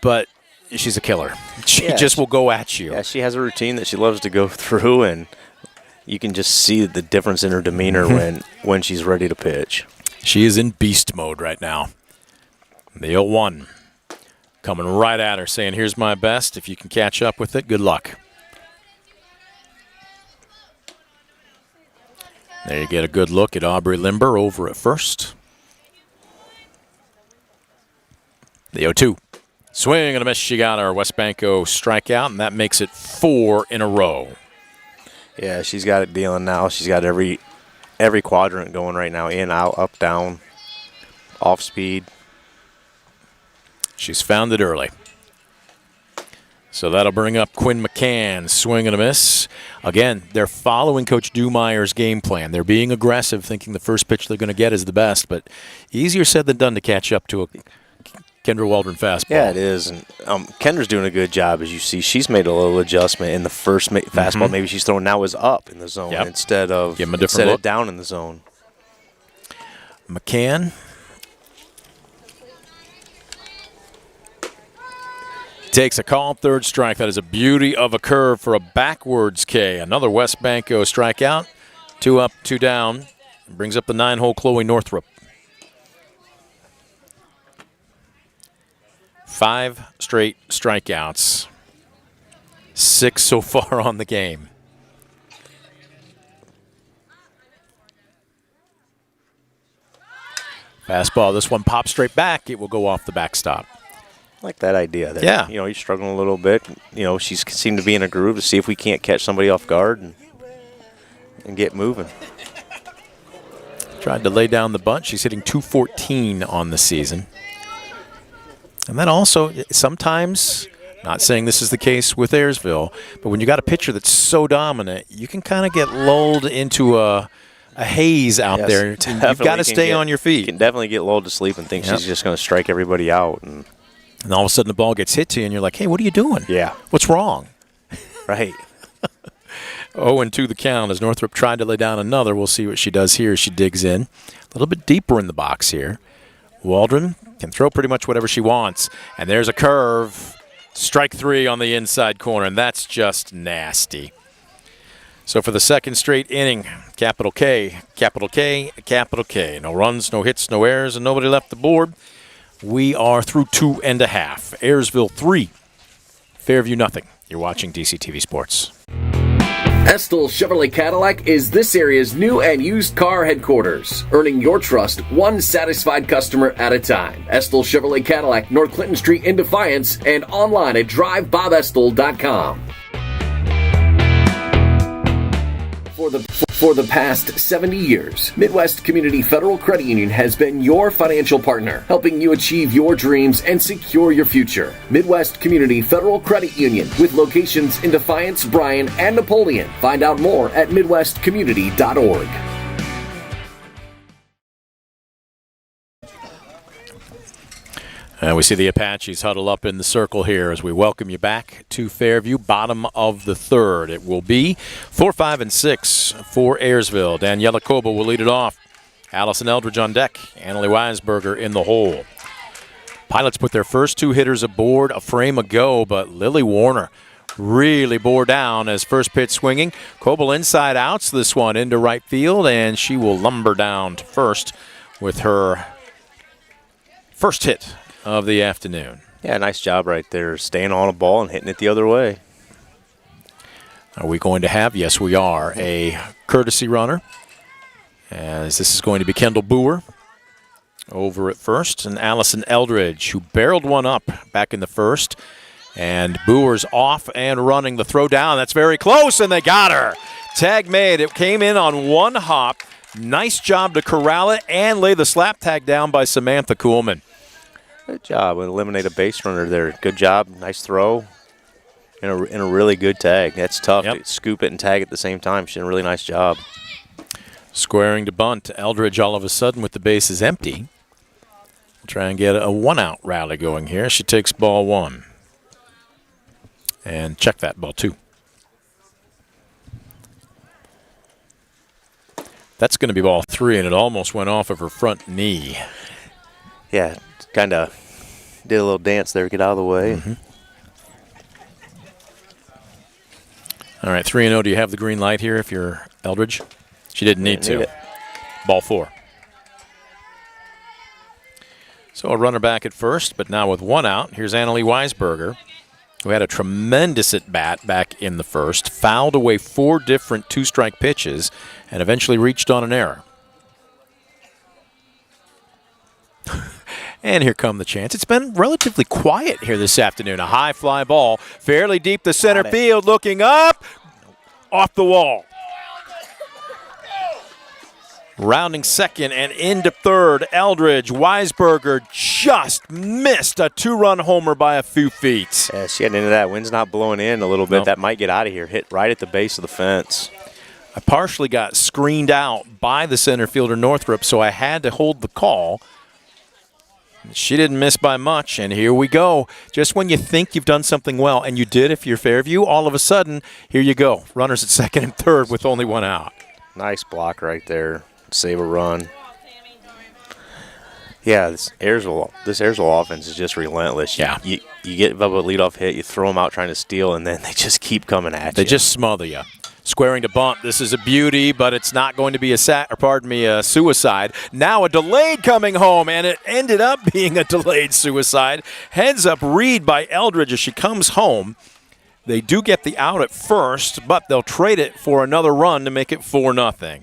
but she's a killer. She just will go at you. Yeah, she has a routine that she loves to go through, and you can just see the difference in her demeanor when she's ready to pitch. She is in beast mode right now. The 0-1. Coming right at her, saying, here's my best. If you can catch up with it, good luck. There you get a good look at Aubrey Limber over at first. The 0-2. Swing and a miss. She got her Westbanco strikeout, and that makes it 4 in a row. Yeah, she's got it dealing now. She's got every quadrant going right now. In, out, up, down, off speed. She's found it early. So that'll bring up Quinn McCann. Swing and a miss. Again, they're following Coach Dumeyer's game plan. They're being aggressive, thinking the first pitch they're going to get is the best, but easier said than done to catch up to a Kendra Waldron fastball. Yeah, it is. And Kendra's doing a good job, as you see. She's made a little adjustment in the first fastball. Maybe she's throwing now is up in the zone instead of down in the zone. McCann. Takes a call, third strike. That is a beauty of a curve for a backwards K. Another Westbanco strikeout. 2 up, 2 down. Brings up the 9-hole Chloe Northrup. 5 straight strikeouts. 6 so far on the game. Fastball. This one pops straight back. It will go off the backstop. I like that idea. That, you're struggling a little bit. She seemed to be in a groove to see if we can't catch somebody off guard and get moving. Tried to lay down the bunt. She's hitting .214 on the season. And then also, sometimes, not saying this is the case with Ayersville, but when you got a pitcher that's so dominant, you can kind of get lulled into a haze out there. You've got to stay on your feet. You can definitely get lulled to sleep and think she's just going to strike everybody out. And all of a sudden the ball gets hit to you, and you're like, hey, what are you doing? Yeah. What's wrong? Right. 0-2 the count as Northrup tried to lay down another. We'll see what she does here. She digs in a little bit deeper in the box here. Waldron can throw pretty much whatever she wants. And there's a curve. Strike 3 on the inside corner, and that's just nasty. So for the second straight inning, capital K, capital K, capital K. No runs, no hits, no errors, and nobody left the board. We are through 2.5. Ayersville 3, Fairview nothing. You're watching DCTV Sports. Estill Chevrolet Cadillac is this area's new and used car headquarters, earning your trust one satisfied customer at a time. Estill Chevrolet Cadillac, North Clinton Street in Defiance, and online at drivebobestill.com. For the past 70 years, Midwest Community Federal Credit Union has been your financial partner, helping you achieve your dreams and secure your future. Midwest Community Federal Credit Union, with locations in Defiance, Bryan, and Napoleon. Find out more at midwestcommunity.org. And we see the Apaches huddle up in the circle here as we welcome you back to Fairview, bottom of the third. It will be 4, 5, and 6 for Ayersville. Daniela Koba will lead it off. Allison Eldridge on deck. Annalie Weisberger in the hole. Pilots put their first two hitters aboard a frame ago, but Lily Warner really bore down as first pitch swinging. Koba inside outs this one into right field, and she will lumber down to first with her first hit of the afternoon. Yeah, nice job right there, staying on a ball and hitting it the other way. Are we going to have, yes we are, a courtesy runner, as this is going to be Kendall Boer over at first, and Allison Eldridge, who barreled one up back in the first, and Boer's off and running the throw down. That's very close, and they got her. Tag made. It came in on one hop. Nice job to corral it and lay the slap tag down by Samantha Kuhlman. Good job. Eliminate a base runner there. Good job. Nice throw. And a really good tag. That's tough to scoop it and tag at the same time. She did a really nice job. Squaring to bunt. Eldridge all of a sudden with the bases empty. We'll try and get a one-out rally going here. She takes ball one. And check that, ball two. That's going to be ball three, and it almost went off of her front knee. Yeah, kind of did a little dance there, get out of the way. Mm-hmm. All right, 3-0. Do you have the green light here if you're Eldridge? She didn't need to. Ball four. So a runner back at first, but now with one out, here's Annalie Weisberger, who had a tremendous at-bat back in the first, fouled away 4 different two-strike pitches, and eventually reached on an error. And here come the chance. It's been relatively quiet here this afternoon. A high fly ball, fairly deep to center field, looking up, off the wall. Rounding second and into third, Eldridge. Weisberger just missed a 2-run homer by a few feet. Yeah, she had into that. Wind's not blowing in a little bit. Nope. That might get out of here. Hit right at the base of the fence. I partially got screened out by the center fielder Northrup, so I had to hold the call. She didn't miss by much, and here we go. Just when you think you've done something well, and you did if you're Fairview, all of a sudden, here you go. Runners at second and third with only one out. Nice block right there. Save a run. Yeah, this Ayersville offense is just relentless. You get a leadoff hit, you throw them out trying to steal, and then they just keep coming at you. They just smother you. Squaring to bunt. This is a beauty, but it's not going to be a suicide. Now a delayed coming home, and it ended up being a delayed suicide. Heads up read by Eldridge as she comes home. They do get the out at first, but they'll trade it for another run to make it 4-0.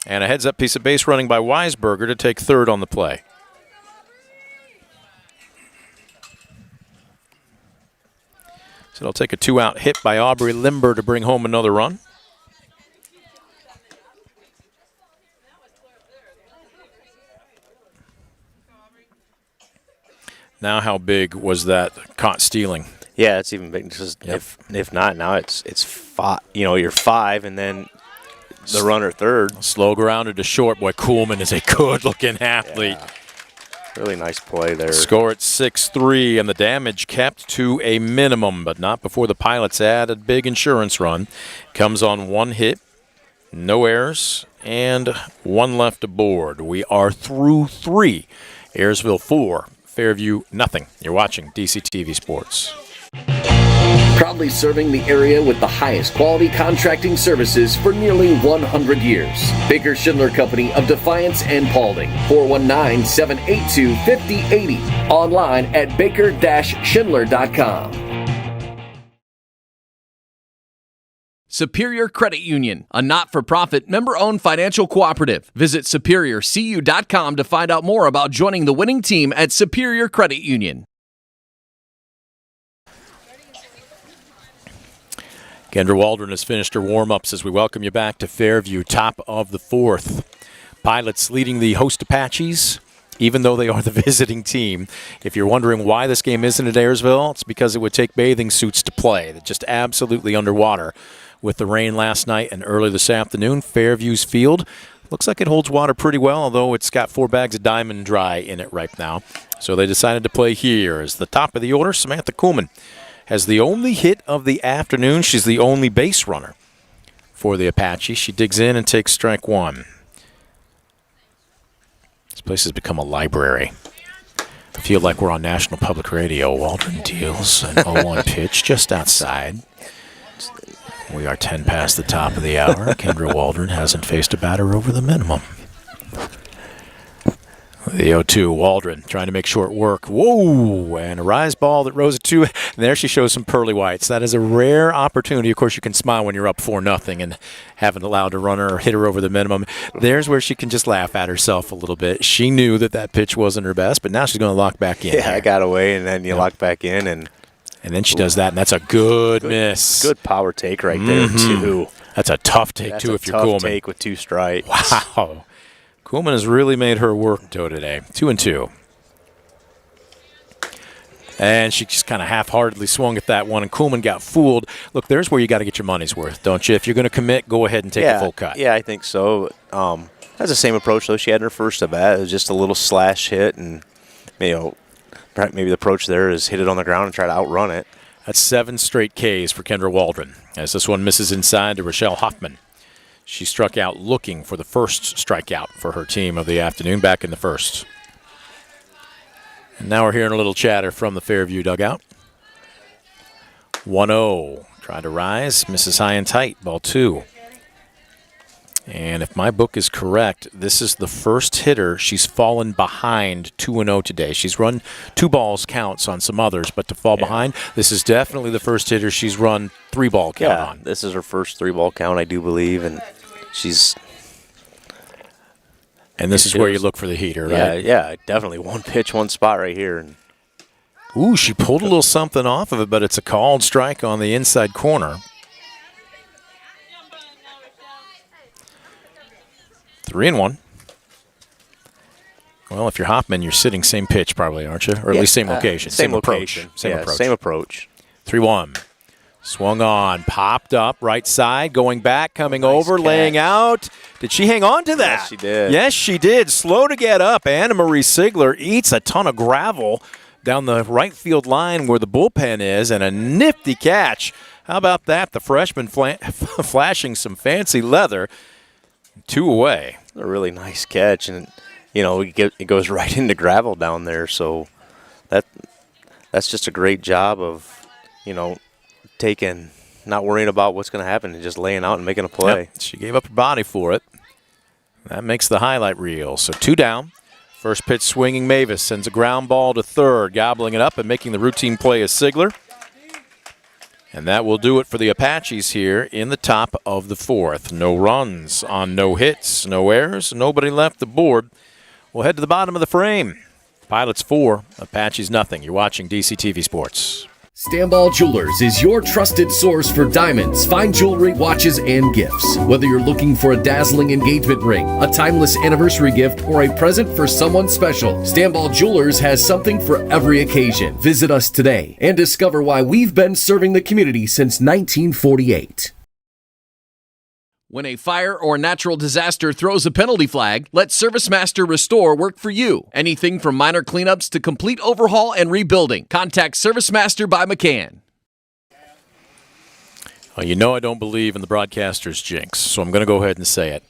And a heads-up piece of base running by Weisberger to take third on the play. So they'll take a 2-out hit by Aubrey Limber to bring home another run. Now how big was that caught stealing? Yeah, it's even big. Just if not, now it's 5. You're 5, and then the runner third. Slow grounded to short. Boy, Kuhlman is a good-looking athlete. Yeah. Really nice play there. Score at 6-3, and the damage kept to a minimum, but not before the Pilots add a big insurance run. Comes on 1 hit, no errors, and 1 left aboard. We are through 3. Ayersville 4, Fairview nothing. You're watching DCTV Sports. Proudly serving the area with the highest quality contracting services for nearly 100 years. Baker Schindler Company of Defiance and Paulding. 419-782-5080. Online at baker-schindler.com. Superior Credit Union, a not-for-profit, member-owned financial cooperative. Visit superiorcu.com to find out more about joining the winning team at Superior Credit Union. Kendra Waldron has finished her warm-ups as we welcome you back to Fairview, top of the fourth. Pilots leading the host Apaches, even though they are the visiting team. If you're wondering why this game isn't at Ayersville, it's because it would take bathing suits to play. They're just absolutely underwater. With the rain last night and early this afternoon, Fairview's field looks like it holds water pretty well, although it's got 4 bags of Diamond Dry in it right now. So they decided to play here. As the top of the order, Samantha Kuhlman has the only hit of the afternoon. She's the only base runner for the Apache. She digs in and takes strike one. This place has become a library. I feel like we're on National Public Radio. Waldron deals an 0-1 pitch just outside. We are 10 past the top of the hour. Kendra Waldron hasn't faced a batter over the minimum. The 0-2, Waldron trying to make short work. Whoa! And a rise ball that rose at 2. And there she shows some pearly whites. That is a rare opportunity. Of course, you can smile when you're up 4-0 and haven't allowed a runner or hit her over the minimum. There's where she can just laugh at herself a little bit. She knew that pitch wasn't her best, but now she's going to lock back in. Yeah, I got away, and then you lock back in. And then she does that, and that's a good miss. Good power take right there, too. That's a tough take, too, if you're Kuhlman. Tough take with 2 strikes. Wow. Kuhlman has really made her work today. 2-2. And she just kind of half-heartedly swung at that one, and Kuhlman got fooled. Look, there's where you got to get your money's worth, don't you? If you're going to commit, go ahead and take the full cut. Yeah, I think so. That's the same approach, though, she had in her first at bat. It was just a little slash hit, and, maybe the approach there is hit it on the ground and try to outrun it. That's 7 straight Ks for Kendra Waldron, as this one misses inside to Rochelle Hoffman. She struck out looking for the first strikeout for her team of the afternoon back in the first. And now we're hearing a little chatter from the Fairview dugout. 1-0. Tried to rise, misses high and tight, ball 2. And if my book is correct, this is the first hitter she's fallen behind 2-0 today. She's run 2 balls counts on some others, but to fall behind, this is definitely the first hitter she's run 3-ball count on. This is her first 3-ball count, I do believe, and she's... And this is where you look for the heater, right? Yeah, definitely. 1 pitch, 1 spot right here. And ooh, she pulled a little something off of it, but it's a called strike on the inside corner. 3-1. Well, if you're Hoffman, you're sitting same pitch probably, aren't you? Or at least same location. Same location. Approach. Same approach. 3-1. Swung on, popped up, right side, going back, coming over, catch. Laying out. Did she hang on to that? Yes, she did. Yes, she did. Slow to get up. Anna Marie Sigler eats a ton of gravel down the right field line where the bullpen is, and a nifty catch. How about that? The freshman flashing some fancy leather. 2 away. A really nice catch, and it goes right into gravel down there. So that's just a great job of not worrying about what's going to happen and just laying out and making a play. Yep. She gave up her body for it. That makes the highlight reel. So 2 down. First pitch swinging, Mavis sends a ground ball to third, gobbling it up and making the routine play is Sigler. And that will do it for the Apaches here in the top of the fourth. No runs on no hits, no errors, nobody left the board. We'll head to the bottom of the frame. Pilots 4, Apaches nothing. You're watching DCTV Sports. Stanball Jewelers is your trusted source for diamonds, fine jewelry, watches, and gifts. Whether you're looking for a dazzling engagement ring, a timeless anniversary gift, or a present for someone special, Stanball Jewelers has something for every occasion. Visit us today and discover why we've been serving the community since 1948. When a fire or natural disaster throws a penalty flag, let ServiceMaster Restore work for you. Anything from minor cleanups to complete overhaul and rebuilding. Contact ServiceMaster by McCann. Well, I don't believe in the broadcaster's jinx, so I'm going to go ahead and say it.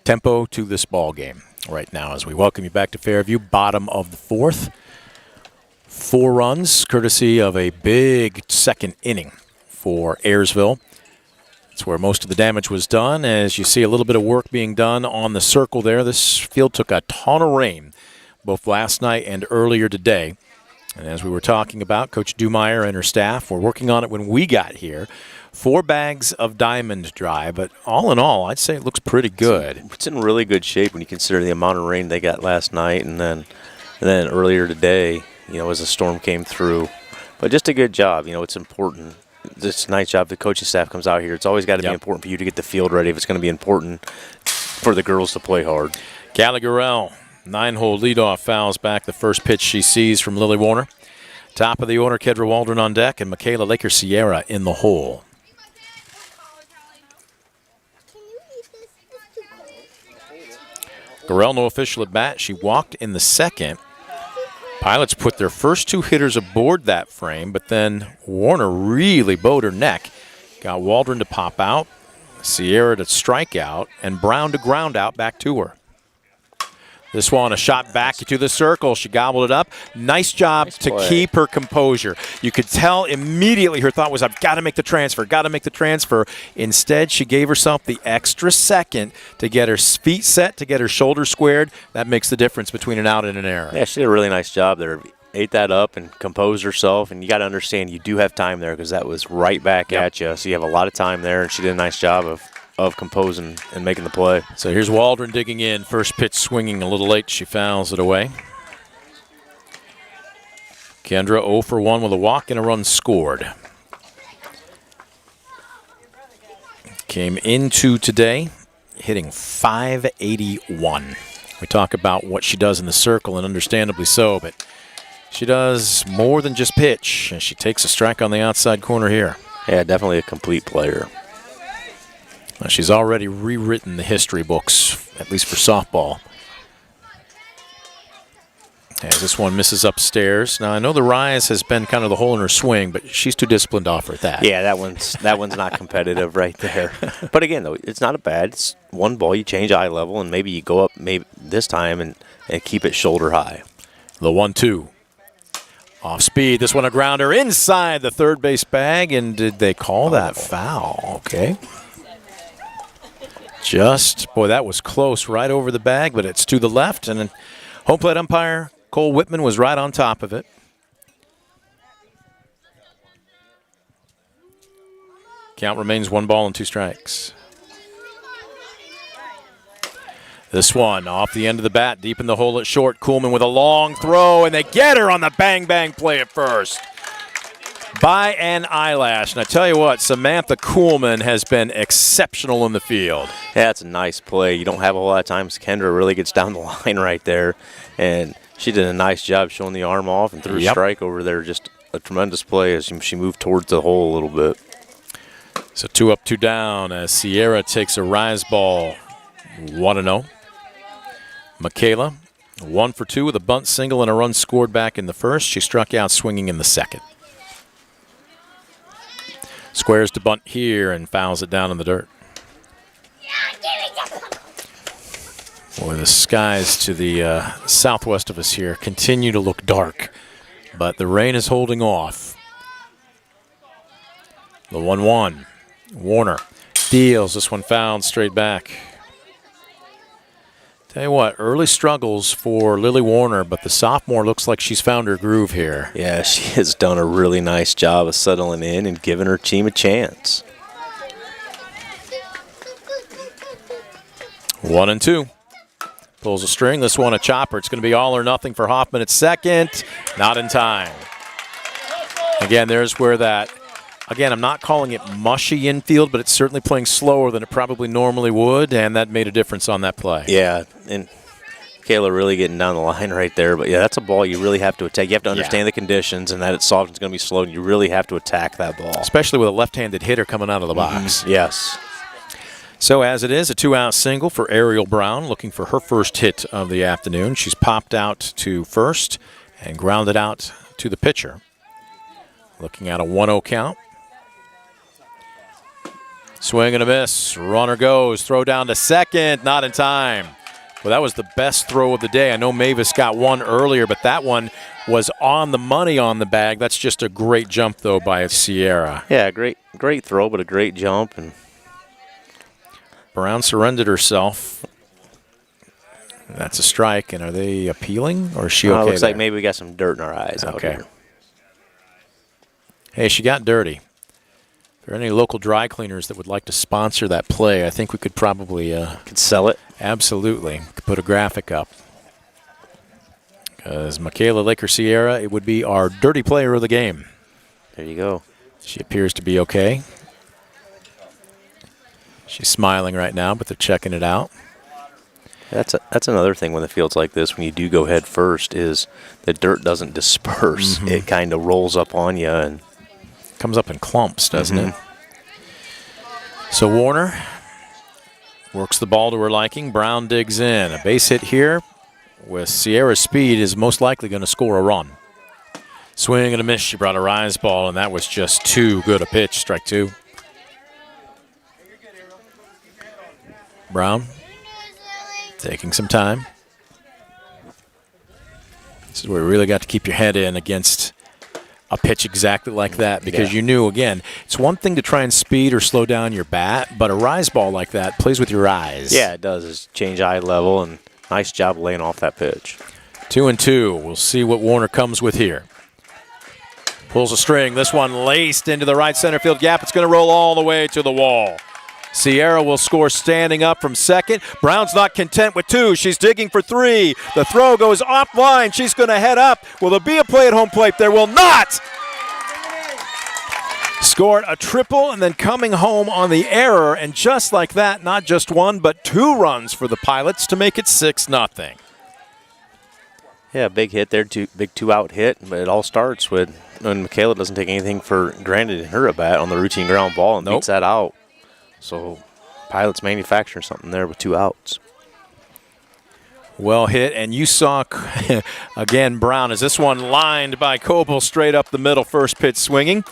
Tempo to this ball game right now as we welcome you back to Fairview, bottom of the fourth. 4 runs, courtesy of a big second inning for Ayersville. That's where most of the damage was done. As you see a little bit of work being done on the circle there. This field took a ton of rain both last night and earlier today. And as we were talking about, Coach Dumeyer and her staff were working on it when we got here. 4 bags of diamond dry, but all in all, I'd say it looks pretty good. It's in really good shape when you consider the amount of rain they got last night and then earlier today, as the storm came through. But just a good job. It's important. It's a nice job. The coaching staff comes out here. It's always got to be important for you to get the field ready if it's going to be important for the girls to play hard. Callie Gurrell, 9-hole leadoff, fouls back the first pitch she sees from Lily Warner. Top of the order, Kedra Waldron on deck, and Michaela Laker-Sierra in the hole. Gurrell, no official at bat. She walked in the second. Pilots put their first 2 hitters aboard that frame, but then Warner really bowed her neck. Got Waldron to pop out, Sierra to strike out, and Brown to ground out back to her. This one, a shot back to the circle. She gobbled it up. Nice job to keep her composure. You could tell immediately her thought was, I've got to make the transfer, Instead, she gave herself the extra second to get her feet set, to get her shoulders squared. That makes the difference between an out and an error. Yeah, she did a really nice job there. Ate that up and composed herself. And you got to understand, you do have time there because that was right back at you. So you have a lot of time there, and she did a nice job of composing and making the play. So here's Waldron digging in. First pitch swinging a little late. She fouls it away. Kendra 0 for 1 with a walk and a run scored. Came into today hitting .581. We talk about what she does in the circle, and understandably so, but she does more than just pitch, and she takes a strike on the outside corner here. Yeah, definitely a complete player. She's already rewritten the history books, at least for softball. As this one misses upstairs. Now, I know the rise has been kind of the hole in her swing, but she's too disciplined to offer that. Yeah, that one's not competitive right there. But again, though, it's not a bad. It's one ball. You change eye level, and maybe you go up maybe this time and keep it shoulder high. The 1-2. Off speed. This one a grounder inside the third base bag, and did they call that foul? Okay. Boy, that was close, right over the bag, but it's to the left, and home plate umpire Cole Whitman was right on top of it. Count remains 1 ball and 2 strikes. This one off the end of the bat, deep in the hole at short. Kuhlman with a long throw, and they get her on the bang-bang play at first. By an eyelash. And I tell you what, Samantha Kuhlman has been exceptional in the field. Yeah, it's a nice play. You don't have a whole lot of times. Kendra really gets down the line right there. And she did a nice job showing the arm off and threw a strike over there. Just a tremendous play as she moved towards the hole a little bit. So 2 up, 2 down as Sierra takes a rise ball. 1-0. Michaela, 1 for 2 with a bunt single and a run scored back in the first. She struck out swinging in the second. Squares to bunt here and fouls it down in the dirt. Boy, the skies to the southwest of us here continue to look dark, but the rain is holding off. The 1-1. Warner deals. This one fouled straight back. Tell you what, early struggles for Lily Warner, but the sophomore looks like she's found her groove here. Yeah, she has done a really nice job of settling in and giving her team a chance. 1-2. Pulls a string. This one a chopper. It's going to be all or nothing for Hoffman at second. Not in time. Again, there's where that... Again, I'm not calling it mushy infield, but it's certainly playing slower than it probably normally would, and that made a difference on that play. Yeah, and Kayla really getting down the line right there. But, yeah, that's a ball you really have to attack. You have to understand the conditions and that it's soft and it's going to be slow, and you really have to attack that ball. Especially with a left-handed hitter coming out of the box. Yes. So as it is, a 2-out single for Ariel Brown, looking for her first hit of the afternoon. She's popped out to first and grounded out to the pitcher. Looking at a 1-0 count. Swing and a miss. Runner goes. Throw down to second. Not in time. Well, that was the best throw of the day. I know Mavis got one earlier, but that one was on the money on the bag. That's just a great jump, though, by Sierra. Yeah, great throw, but a great jump. And Brown surrendered herself. That's a strike. And are they appealing, or is she okay? Looks there? like maybe we got some dirt in our eyes out here. Hey, she got dirty. If there are any local dry cleaners that would like to sponsor that play, I think we could probably could sell it. Absolutely. Could put a graphic up. Because Michaela Laker Sierra, it would be our dirty player of the game. There you go. She appears to be okay. She's smiling right now, but they're checking it out. That's another thing when the field's like this, when you do go head first, is the dirt doesn't disperse. Mm-hmm. It kind of rolls up on you and comes up in clumps, doesn't it? So Warner works the ball to her liking. Brown digs in. A base hit here with Sierra's speed is most likely going to score a run. Swing and a miss. She brought a rise ball, and that was just too good a pitch. Strike two. Brown taking some time. This is where you really got to keep your head in against a pitch exactly like that, because you knew, again, it's one thing to try and speed or slow down your bat, but a rise ball like that plays with your eyes. Yeah, it does. It's change eye level, and nice job laying off that pitch. 2-2. We'll see what Warner comes with here. Pulls a string. This one laced into the right center field gap. It's going to roll all the way to the wall. Sierra will score standing up from second. Brown's not content with two. She's digging for three. The throw goes offline. She's going to head up. Will there be a play at home plate? There will not. Scored a triple and then coming home on the error. And just like that, not just one, but two runs for the Pilots to make it 6-0. Yeah, big hit there, big two-out hit. But it all starts with when Michaela doesn't take anything for granted in her at-bat on the routine ground ball and beats that out. So Pilots manufacturing something there with two outs. Well hit, and you saw, again, Brown, as this one lined by Coble straight up the middle, first pitch swinging.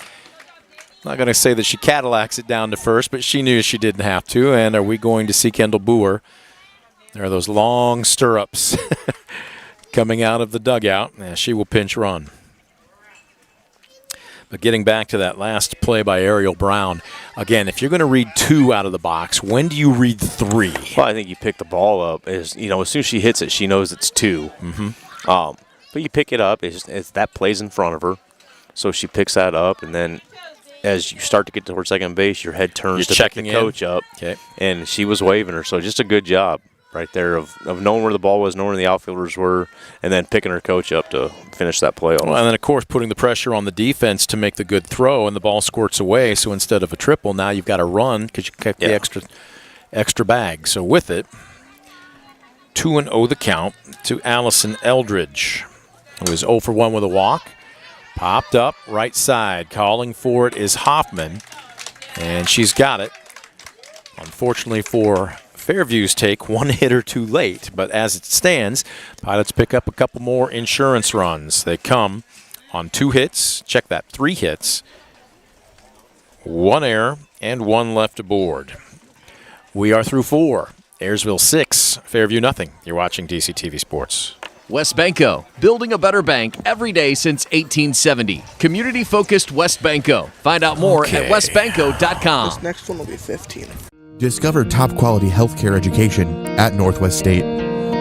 Not going to say that she Cadillacs it down to first, but she knew she didn't have to. And are we going to see Kendall Boer? There are those long stirrups coming out of the dugout. Yeah, she will pinch run. But getting back to that last play by Ariel Brown, again, if you're going to read two out of the box, when do you read three? Well, I think you pick the ball up. As soon as she hits it, she knows it's two. But you pick it up. It's that plays in front of her. So she picks that up, and then as you start to get towards second base, your head turns to pick the coach up. Okay. And she was waving her. So just a good job right there of knowing where the ball was, knowing where the outfielders were, and then picking her coach up to finish that play off. Well, and then, of course, putting the pressure on the defense to make the good throw, and the ball squirts away. So instead of a triple, now you've got to run because you kicked the extra bag. So with it, 2-0 the count to Allison Eldridge, who is 0 for 1 with a walk. Popped up, right side. Calling for it is Hoffman, and she's got it. Unfortunately for Fairview's take, one hitter too late, but as it stands, Pilots pick up a couple more insurance runs. They come on 2 hits, check that, 3 hits, 1 error, and 1 left aboard. We are through 4. Ayersville 6, Fairview nothing. You're watching DCTV Sports. West Banco, building a better bank every day since 1870. Community-focused West Banco. Find out more at westbanco.com. This next one will be 15. Discover top quality healthcare education at Northwest State.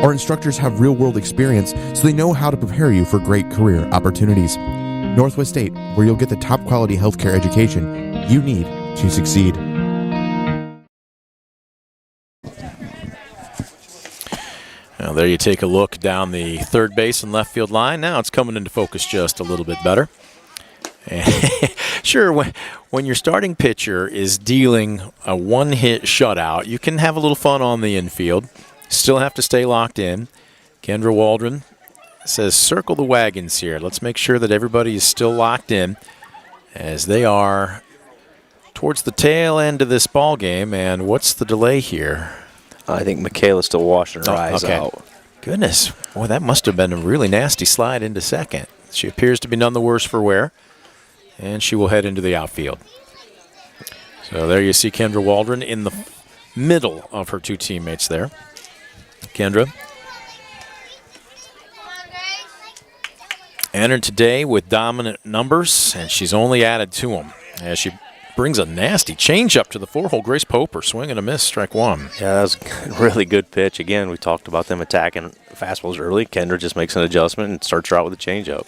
Our instructors have real world experience, so they know how to prepare you for great career opportunities. Northwest State, where you'll get the top quality healthcare education you need to succeed. Now there you take a look down the third base and left field line. Now it's coming into focus just a little bit better. Sure, when your starting pitcher is dealing a one-hit shutout, you can have a little fun on the infield. Still have to stay locked in. Kendra Waldron says circle the wagons here. Let's make sure that everybody is still locked in as they are towards the tail end of this ball game. And what's the delay here? I think Michaela's still washing her eyes out. Goodness. Boy, that must have been a really nasty slide into second. She appears to be none the worse for wear. And she will head into the outfield. So there you see Kendra Waldron in the middle of her 2 teammates there. Kendra entered today with dominant numbers, and she's only added to them as she brings a nasty changeup to the 4-hole. Grace Poper, swing and a miss, strike one. Yeah, that was a really good pitch. Again, we talked about them attacking fastballs early. Kendra just makes an adjustment and starts her out with a changeup.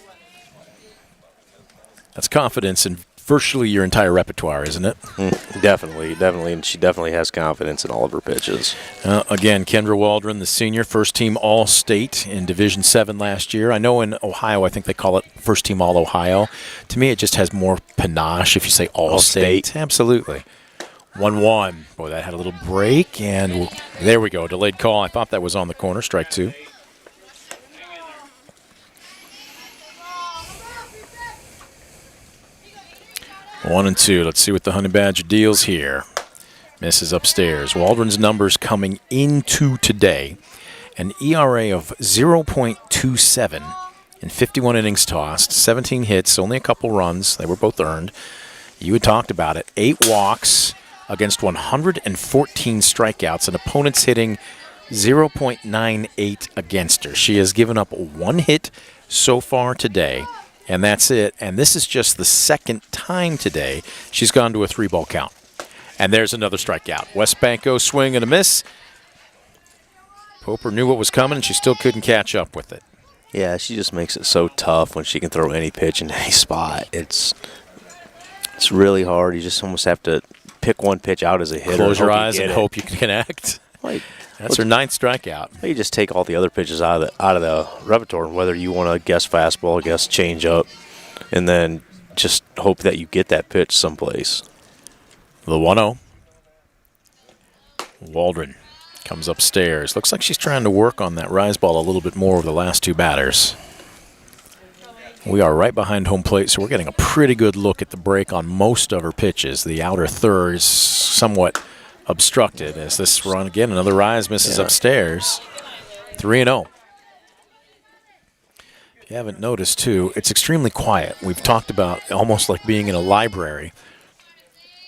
That's confidence in virtually your entire repertoire, isn't it? Definitely. And she definitely has confidence in all of her pitches. Again, Kendra Waldron, the senior, first-team All-State in Division 7 last year. I know in Ohio, I think they call it first-team All-Ohio. To me, it just has more panache if you say All-State. Absolutely. 1-1. Boy, that had a little break, and there we go. Delayed call. I thought that was on the corner. Strike two. 1-2. Let's see what the Honey Badger deals here. Misses upstairs. Waldron's numbers coming into today. An ERA of 0.27 in 51 innings tossed, 17 hits, only a couple runs. They were both earned. You had talked about it. 8 walks against 114 strikeouts, and opponents hitting 0.98 against her. She has given up 1 hit so far today. And that's it. And this is just the second time today she's gone to a 3-ball count. And there's another strikeout. West Banco swing and a miss. Poper knew what was coming, and she still couldn't catch up with it. Yeah, she just makes it so tough when she can throw any pitch in any spot. It's really hard. You just almost have to pick one pitch out as a hitter. Close your eyes and hope you can connect. That's her 9th strikeout. You just take all the other pitches out of the repertoire, whether you want to guess fastball, guess changeup, and then just hope that you get that pitch someplace. The 1-0. Waldron comes upstairs. Looks like she's trying to work on that rise ball a little bit more over the last 2 batters. We are right behind home plate, so we're getting a pretty good look at the break on most of her pitches. The outer third is somewhat obstructed as this run again. Another rise misses upstairs. 3-0. If you haven't noticed, too, it's extremely quiet. We've talked about almost like being in a library.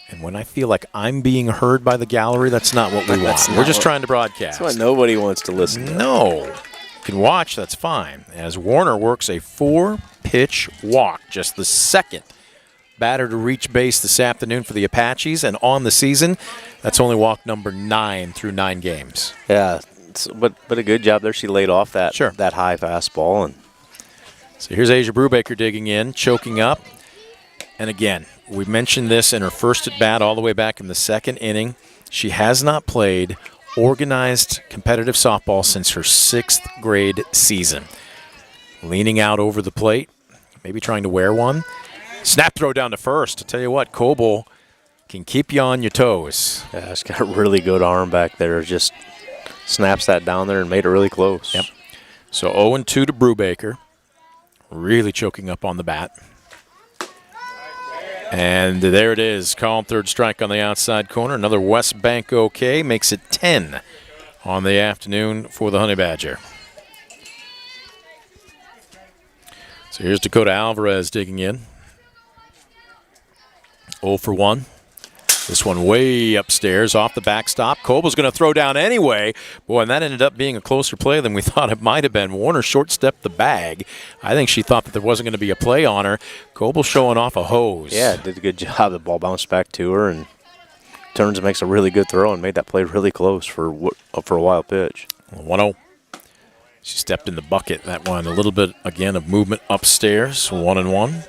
And when I feel like I'm being heard by the gallery, that's not what we want. We're just trying to broadcast. That's why nobody wants to listen to. No. You can watch, that's fine. As Warner works a 4-pitch walk, just the second batter to reach base this afternoon for the Apaches, and on the season, that's only walk number 9 through 9 games. Yeah, but a good job there. She laid off that that high fastball. And so here's Asia Brubaker digging in, choking up. And again, we mentioned this in her first at bat all the way back in the 2nd inning. She has not played organized competitive softball since her 6th grade season. Leaning out over the plate, maybe trying to wear one. Snap throw down to first. I tell you what, Coble can keep you on your toes. Yeah, she's got a really good arm back there. Just snaps that down there and made it really close. Yep. So 0-2 to Brubaker. Really choking up on the bat. And there it is. Called 3rd strike on the outside corner. Another West Bank OK. Makes it 10 on the afternoon for the Honey Badger. So here's Dakota Alvarez digging in. 0 for 1. This one way upstairs off the backstop. Coble's going to throw down anyway. Boy, and that ended up being a closer play than we thought it might have been. Warner short-stepped the bag. I think she thought that there wasn't going to be a play on her. Coble showing off a hose. Yeah, did a good job. The ball bounced back to her and turns and makes a really good throw and made that play really close for a wild pitch. 1-0. She stepped in the bucket. That one, a little bit, again, of movement upstairs. 1-1.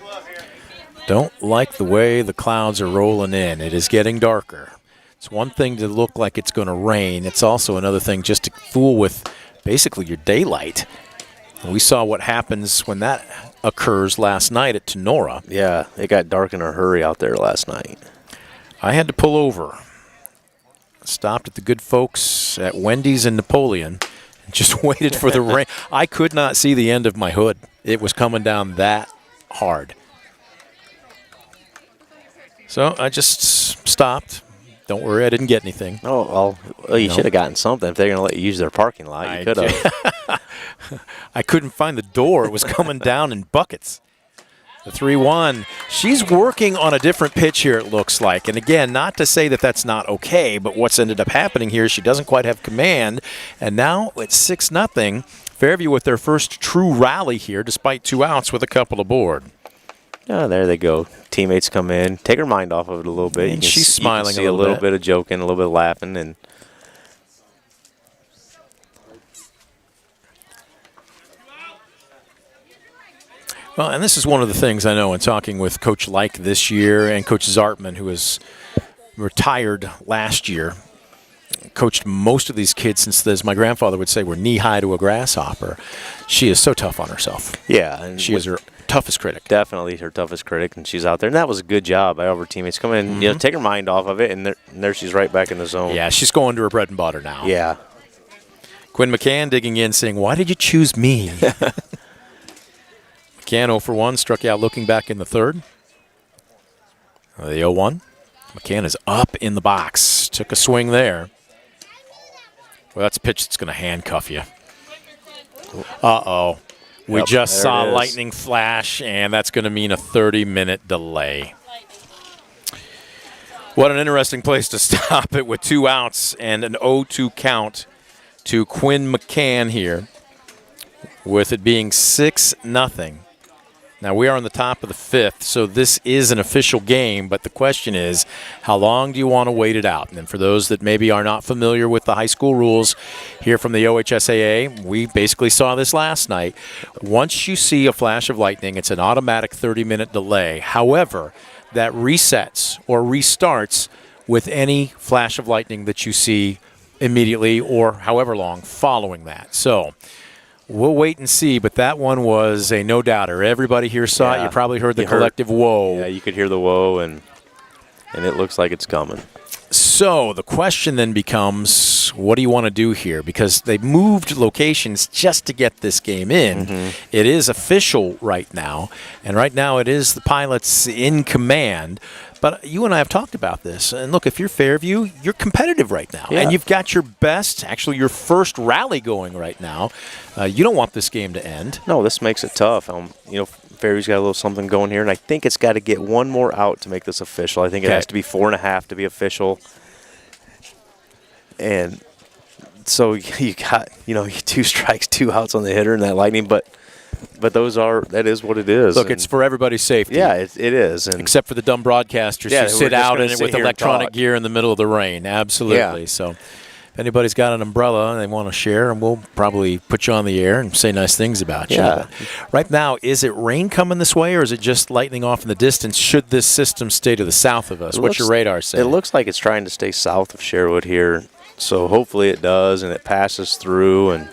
Don't like the way the clouds are rolling in. It is getting darker. It's one thing to look like it's going to rain. It's also another thing just to fool with basically your daylight. And we saw what happens when that occurs last night at Tenora. Yeah, it got dark in a hurry out there last night. I had to pull over. Stopped at the good folks at Wendy's in Napoleon and just waited for the rain. I could not see the end of my hood. It was coming down that hard. So I just stopped. Don't worry, I didn't get anything. Oh, well, you should have gotten something. If they're going to let you use their parking lot, you could have. I couldn't find the door. It was coming down in buckets. The 3-1. She's working on a different pitch here, it looks like. And again, not to say that that's not okay, but what's ended up happening here is she doesn't quite have command. And now it's 6-0. Fairview with their first true rally here, despite 2 outs with a couple aboard. Oh, there they go. Teammates come in, take her mind off of it a little bit. And she's smiling you can see a little bit of joking, a little bit of laughing, and well, and this is one of the things I know in talking with Coach Like this year and Coach Zartman, who was retired last year, coached most of these kids since, as my grandfather would say, were knee-high to a grasshopper. She is so tough on herself. yeah, and She is her toughest critic. definitely her toughest critic, and she's out there. And that was a good job by all of her teammates. Come in, take her mind off of it, and there she's right back in the zone. Yeah, she's going to her bread and butter now. Yeah. Quinn McCann digging in, saying, "Why did you choose me?" McCann 0 for 1, struck out looking back in the third. The 0-1. McCann is up in the box. Took a swing there. Well, that's a pitch that's going to handcuff you. Uh-oh. We Yep, just there saw it is. lightning flash, and that's going to mean a 30-minute delay. What an interesting place to stop it with 2 outs and an 0-2 count to Quinn McCann here, with it being 6-0. Now, we are on the top of the 5th, so this is an official game, but the question is, how long do you want to wait it out? And for those that maybe are not familiar with the high school rules here from the OHSAA, we basically saw this last night. Once you see a flash of lightning, it's an automatic 30-minute delay. However, that resets or restarts with any flash of lightning that you see immediately or however long following that. So we'll wait and see, but that one was a no-doubter. Everybody here saw it. Yeah. You probably heard the You heard- collective whoa. Yeah, you could hear the whoa, and it looks like it's coming. So the question then becomes, what do you want to do here? Because they moved locations just to get this game in. It is official right now, and right now it is the Pilots in command. But you and I have talked about this. And look, if you're Fairview, you're competitive right now. Yeah. And you've got your best, actually your first rally going right now. You don't want this game to end. No, this makes it tough. Fairview's got a little something going here, and I think it's got to get one more out to make this official. I think it Okay. has to be 4.5 to be official. And so you got, 2 strikes, 2 outs on the hitter and that lightning, but that is what it is. Look, And it's for everybody's safety. yeah, it is. And Except for the dumb broadcasters Yeah, who we're sit just out gonna in it sit with here and electronic talk. gear in the middle of the rain. Absolutely. Yeah. So if anybody's got an umbrella and they want to share, and we'll probably put you on the air and say nice things about you. Yeah. But right now, is it rain coming this way, or is it just lightning off in the distance should this system stay to the south of us? What's your radar say? It looks like it's trying to stay south of Sherwood here, so hopefully it does, and it passes through. And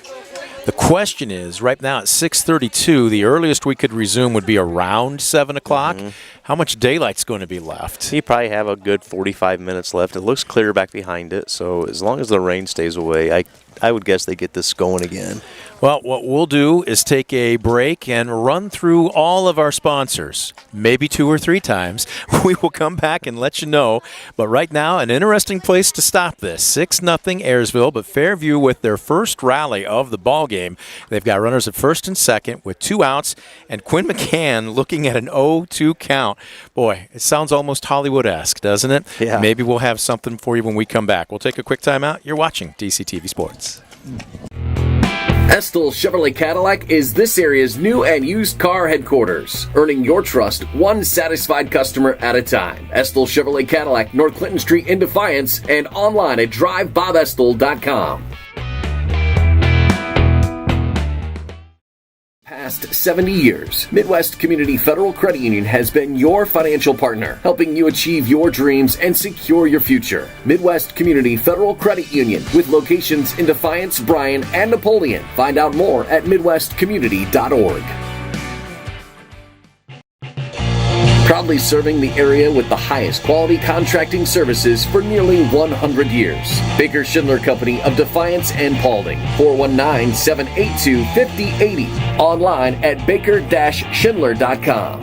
The question is, right now at 6:32, the earliest we could resume would be around 7 o'clock. How much daylight's going to be left? you probably have a good 45 minutes left. It looks clear back behind it, so as long as the rain stays away, I would guess they get this going again. Well, what we'll do is take a break and run through all of our sponsors, maybe 2 or 3 times. We will come back and let you know. But right now, an interesting place to stop this. 6-0 Ayersville, but Fairview with their first rally of the ball game. They've got runners at first and second with 2 outs, and Quinn McCann looking at an 0-2 count. Boy, it sounds almost Hollywood-esque, doesn't it? Yeah. Maybe we'll have something for you when we come back. We'll take a quick time out. You're watching DCTV Sports. Estill Chevrolet Cadillac is this area's new and used car headquarters, earning your trust one satisfied customer at a time. Estill Chevrolet Cadillac, North Clinton Street in Defiance, and online at drivebobestill.com. Past 70 years, Midwest Community Federal Credit Union has been your financial partner, helping you achieve your dreams and secure your future. Midwest Community Federal Credit Union, with locations in Defiance, Bryan, and Napoleon. Find out more at midwestcommunity.org. Proudly serving the area with the highest quality contracting services for nearly 100 years. Baker Schindler Company of Defiance and Paulding. 419-782-5080. Online at baker-schindler.com.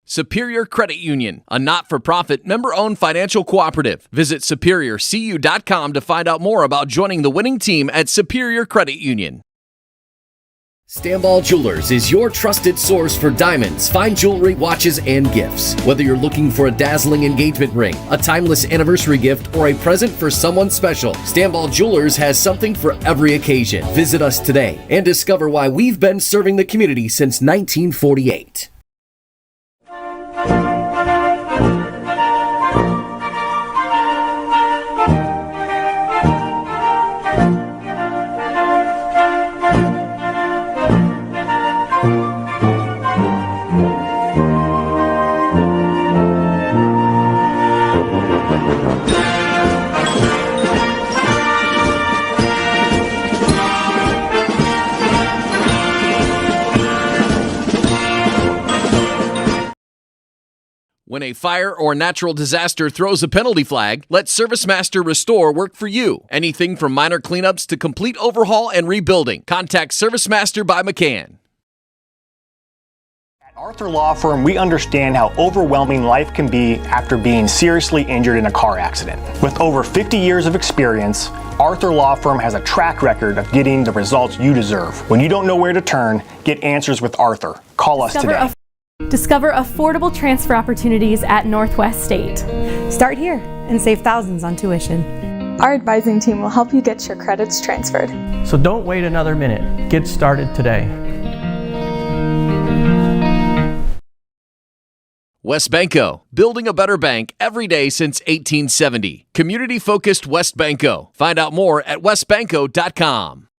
Superior Credit Union, a not-for-profit, member-owned financial cooperative. Visit superiorcu.com to find out more about joining the winning team at Superior Credit Union. Stamball Jewelers is your trusted source for diamonds, fine jewelry, watches, and gifts. Whether you're looking for a dazzling engagement ring, a timeless anniversary gift, or a present for someone special, Stamball Jewelers has something for every occasion. Visit us today and discover why we've been serving the community since 1948. When a fire or natural disaster throws a penalty flag, let ServiceMaster Restore work for you. Anything from minor cleanups to complete overhaul and rebuilding. Contact ServiceMaster by McCann. At Arthur Law Firm, we understand how overwhelming life can be after being seriously injured in a car accident. With over 50 years of experience, Arthur Law Firm has a track record of getting the results you deserve. When you don't know where to turn, get answers with Arthur. Call us today. Discover affordable transfer opportunities at Northwest State. Start here and save thousands on tuition. Our advising team will help you get your credits transferred. So don't wait another minute. Get started today. WestBanco, building a better bank every day since 1870. Community-focused WestBanco. Find out more at westbanco.com.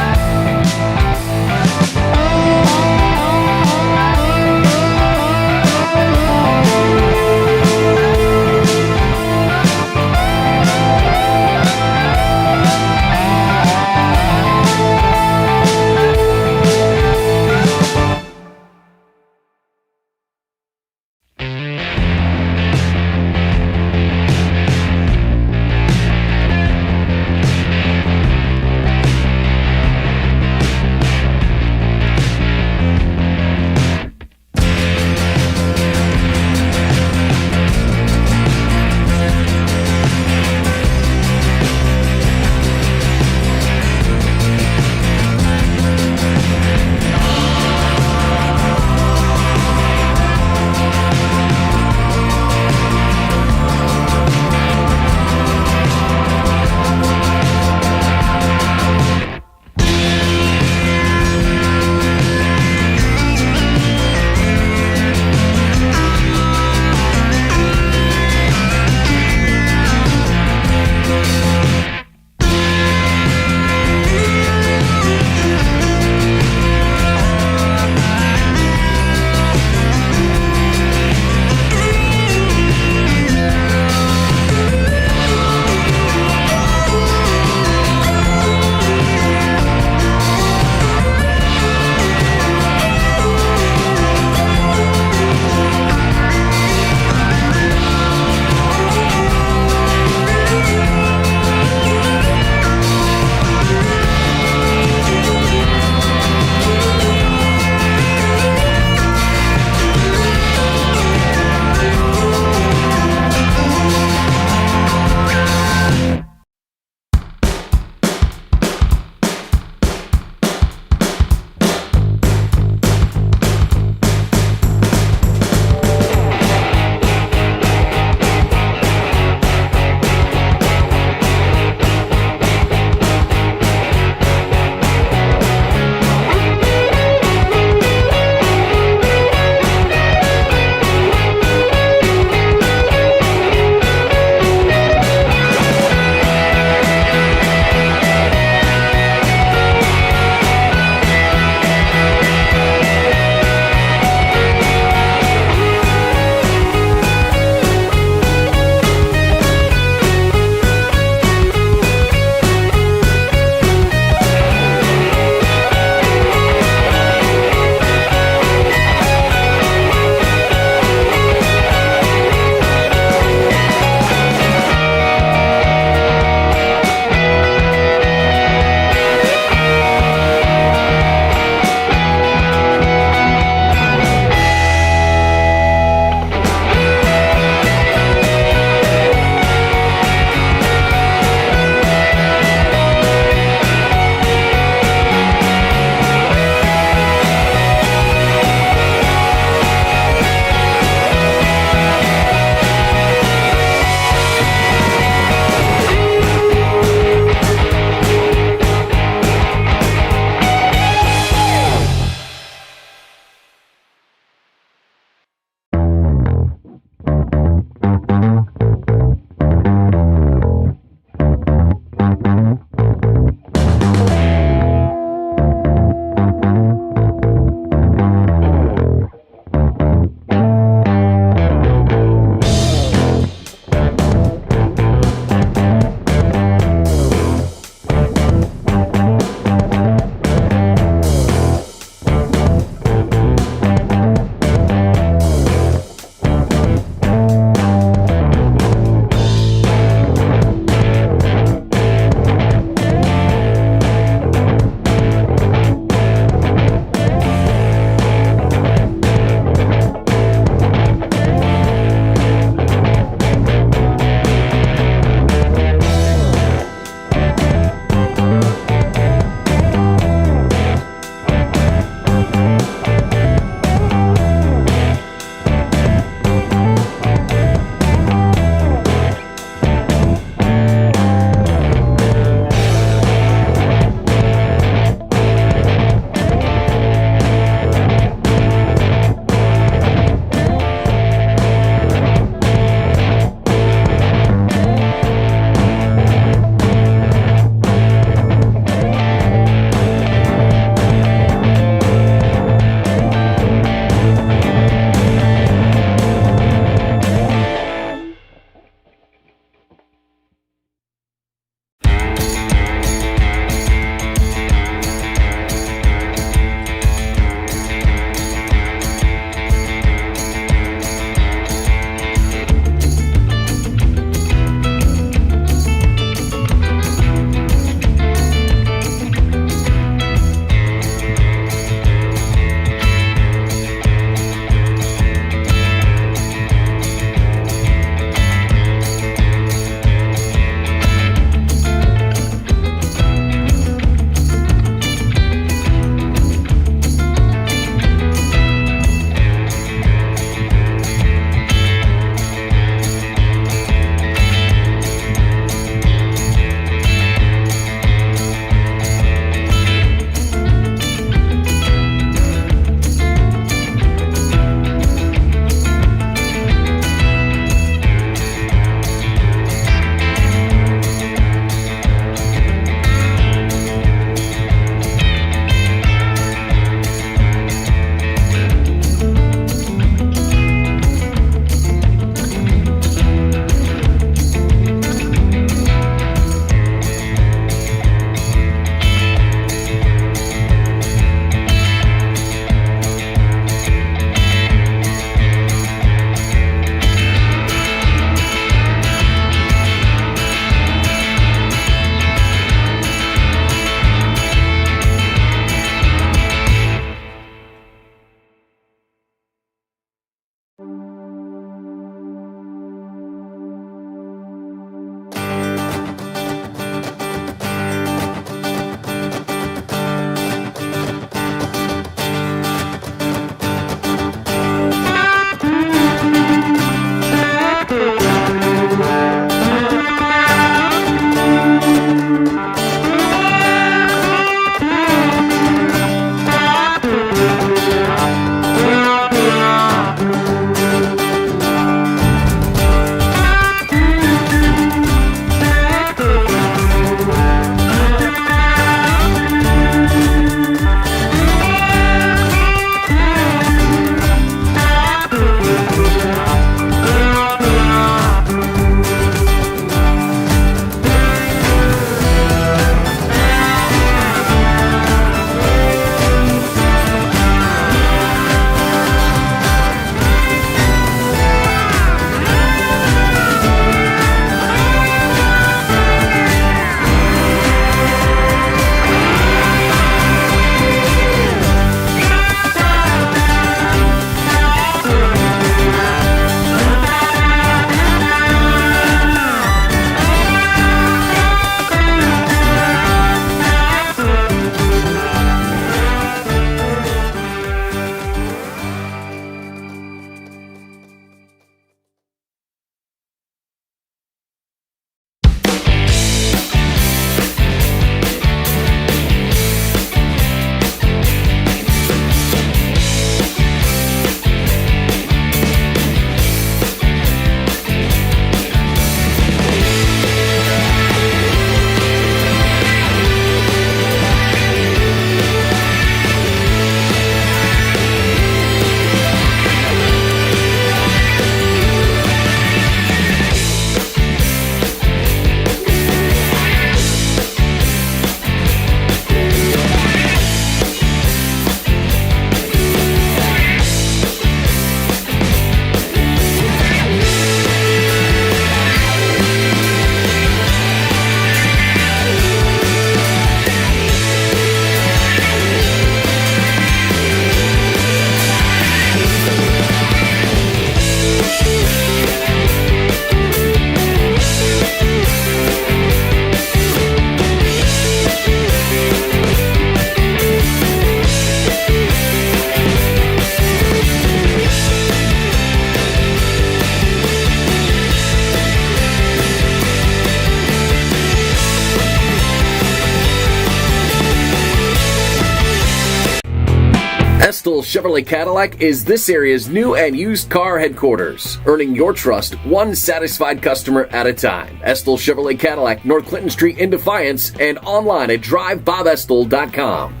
Estill Chevrolet Cadillac is this area's new and used car headquarters, earning your trust one satisfied customer at a time. Estill Chevrolet Cadillac, North Clinton Street in Defiance, and online at drivebobestill.com.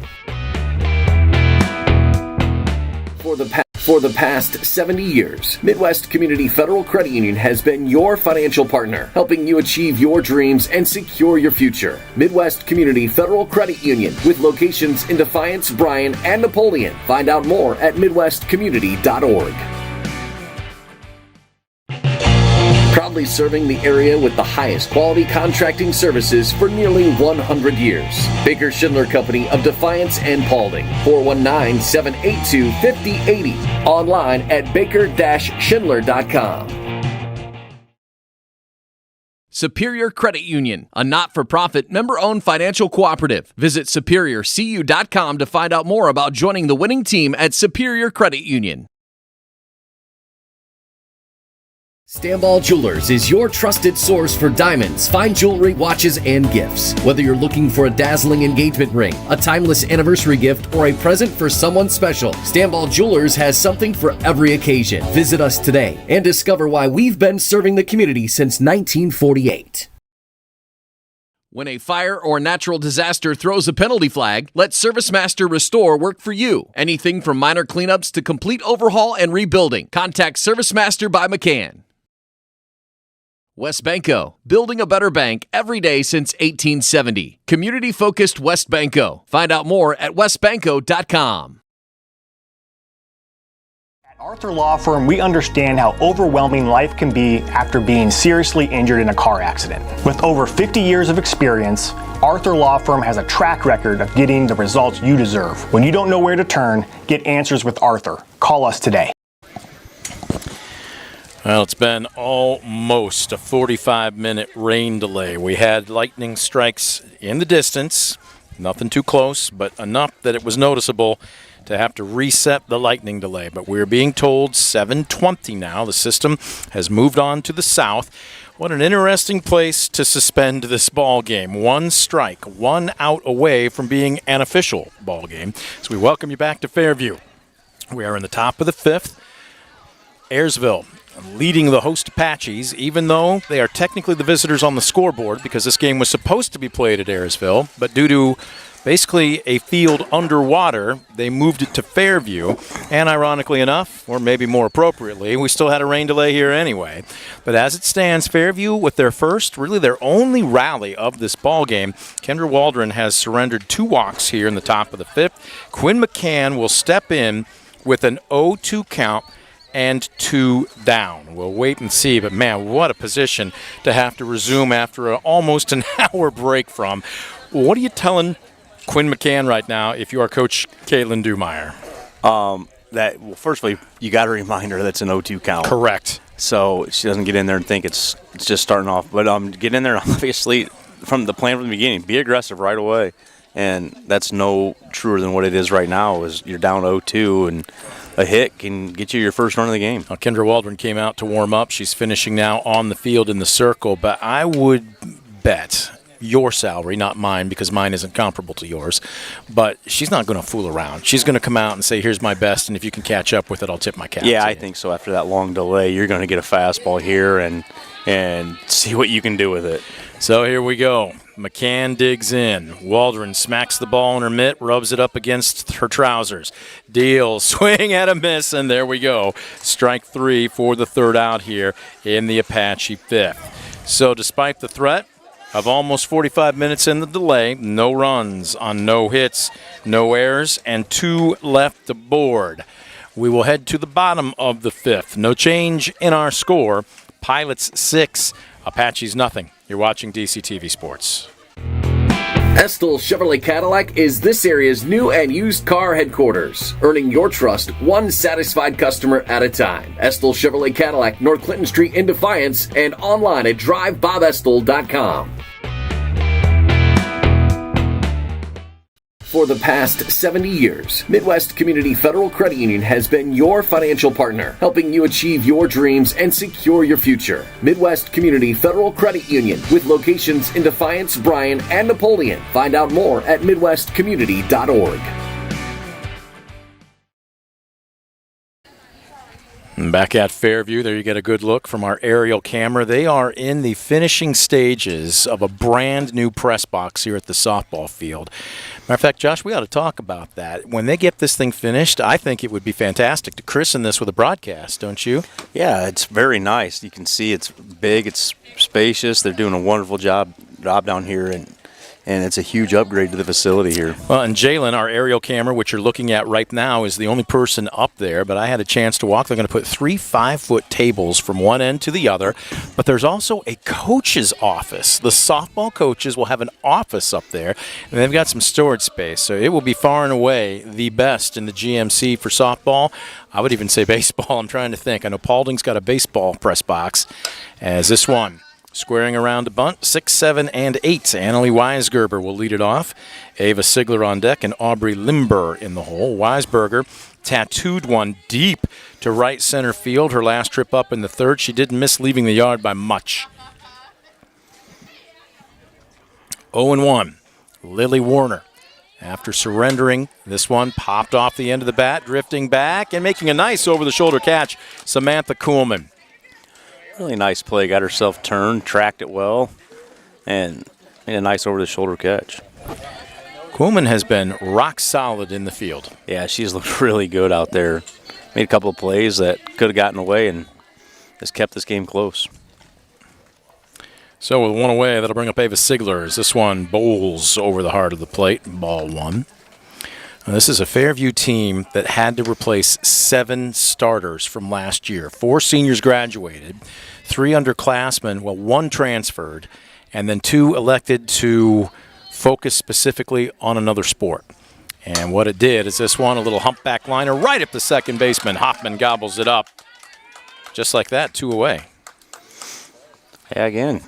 For the past 70 years, Midwest Community Federal Credit Union has been your financial partner, helping you achieve your dreams and secure your future. Midwest Community Federal Credit Union, with locations in Defiance, Bryan, and Napoleon. Find out more at midwestcommunity.org. Proudly serving the area with the highest quality contracting services for nearly 100 years. Baker Schindler Company of Defiance and Paulding. 419-782-5080. Online at baker-schindler.com. Superior Credit Union, a not-for-profit, member-owned financial cooperative. Visit superiorcu.com to find out more about joining the winning team at Superior Credit Union. Stanball Jewelers is your trusted source for diamonds, fine jewelry, watches, and gifts. Whether you're looking for a dazzling engagement ring, a timeless anniversary gift, or a present for someone special, Stanball Jewelers has something for every occasion. Visit us today and discover why we've been serving the community since 1948. When a fire or natural disaster throws a penalty flag, let ServiceMaster Restore work for you. Anything from minor cleanups to complete overhaul and rebuilding. Contact ServiceMaster by McCann. West Banco, building a better bank every day since 1870. Community-focused West Banco. Find out more at westbanco.com. At Arthur Law Firm, we understand how overwhelming life can be after being seriously injured in a car accident. With over 50 years of experience, Arthur Law Firm has a track record of getting the results you deserve. When you don't know where to turn, get answers with Arthur. Call us today. Well, it's been almost a 45-minute rain delay. We had lightning strikes in the distance, nothing too close, but enough that it was noticeable to have to reset the lightning delay. But we're being told 7:20 now. The system has moved on to the south. What an interesting place to suspend this ball game. One strike, one out away from being an official ball game. So we welcome you back to Fairview. We are in the top of the fifth. Ayersville leading the host Apaches, even though they are technically the visitors on the scoreboard because this game was supposed to be played at Ayersville, but due to basically a field underwater, they moved it to Fairview, and ironically enough, or maybe more appropriately, we still had a rain delay here anyway. But as it stands, Fairview with their first, really their only rally of this ball game, Kendra Waldron has surrendered 2 walks here in the top of the fifth. Quinn McCann will step in with an 0-2 count and 2 down. We'll wait and see, but man, what a position to have to resume after almost an hour break from. What are you telling Quinn McCann right now if you are Coach Caitlin Dumeyer? First of all, you got to remind her that's an 0-2 count. Correct. So she doesn't get in there and think it's just starting off. But get in there, obviously, from the plan from the beginning, be aggressive right away. And that's no truer than what it is right now, is you're down 0-2, and a hit can get you your first run of the game. Now, Kendra Waldron came out to warm up. She's finishing now on the field in the circle, but I would bet your salary, not mine, because mine isn't comparable to yours, but she's not going to fool around. She's going to come out and say, here's my best, and if you can catch up with it, I'll tip my cap. Yeah, I think so. After that long delay, you're going to get a fastball here and see what you can do with it. So here we go. McCann digs in. Waldron smacks the ball in her mitt, rubs it up against her trousers. Deal, swing and a miss, and there we go. Strike 3 for the third out here in the Apache fifth. So despite the threat of almost 45 minutes in the delay, no runs on no hits, no errors, and 2 left aboard. We will head to the bottom of the fifth. No change in our score. Pilots 6, Apaches nothing. You're watching DCTV Sports. Estill Chevrolet Cadillac is this area's new and used car headquarters, earning your trust one satisfied customer at a time. Estill Chevrolet Cadillac, North Clinton Street in Defiance, and online at drivebobestill.com. For the past 70 years, Midwest Community Federal Credit Union has been your financial partner, helping you achieve your dreams and secure your future. Midwest Community Federal Credit Union, with locations in Defiance, Bryan, and Napoleon. Find out more at midwestcommunity.org. And back at Fairview, there you get a good look from our aerial camera. They are in the finishing stages of a brand new press box here at the softball field. Matter of fact, Josh, we ought to talk about that. When they get this thing finished, I think it would be fantastic to christen this with a broadcast, don't you? Yeah, it's very nice. You can see it's big, it's spacious. They're doing a wonderful job down here, and it's a huge upgrade to the facility here. Well, and Jalen, our aerial camera, which you're looking at right now, is the only person up there, but I had a chance to walk. They're going to put 3 5-foot tables from one end to the other, but there's also a coach's office. The softball coaches will have an office up there, and they've got some storage space, so it will be far and away the best in the GMC for softball. I would even say baseball. I'm trying to think. I know Paulding's got a baseball press box, as this one. Squaring around to bunt, 6, 7, and 8. Annalie Weisgerber will lead it off. Ava Sigler on deck and Aubrey Limber in the hole. Weisberger tattooed one deep to right center field. Her last trip up in the third. She didn't miss leaving the yard by much. 0-1. Lily Warner. After surrendering, this one popped off the end of the bat, drifting back and making a nice over-the-shoulder catch, Samantha Kuhlman. Really nice play. Got herself turned, tracked it well, and made a nice over-the-shoulder catch. Kuhlman has been rock solid in the field. Yeah, she's looked really good out there. Made a couple of plays that could have gotten away and has kept this game close. So with one away, that'll bring up Ava Sigler as this one bowls over the heart of the plate. Ball 1. This is a Fairview team that had to replace 7 starters from last year. 4 seniors graduated, 3 underclassmen, 1 transferred, and then 2 elected to focus specifically on another sport. And what it did is this one, a little humpback liner right up the second baseman. Hoffman gobbles it up. Just like that, 2 away. Yeah, again,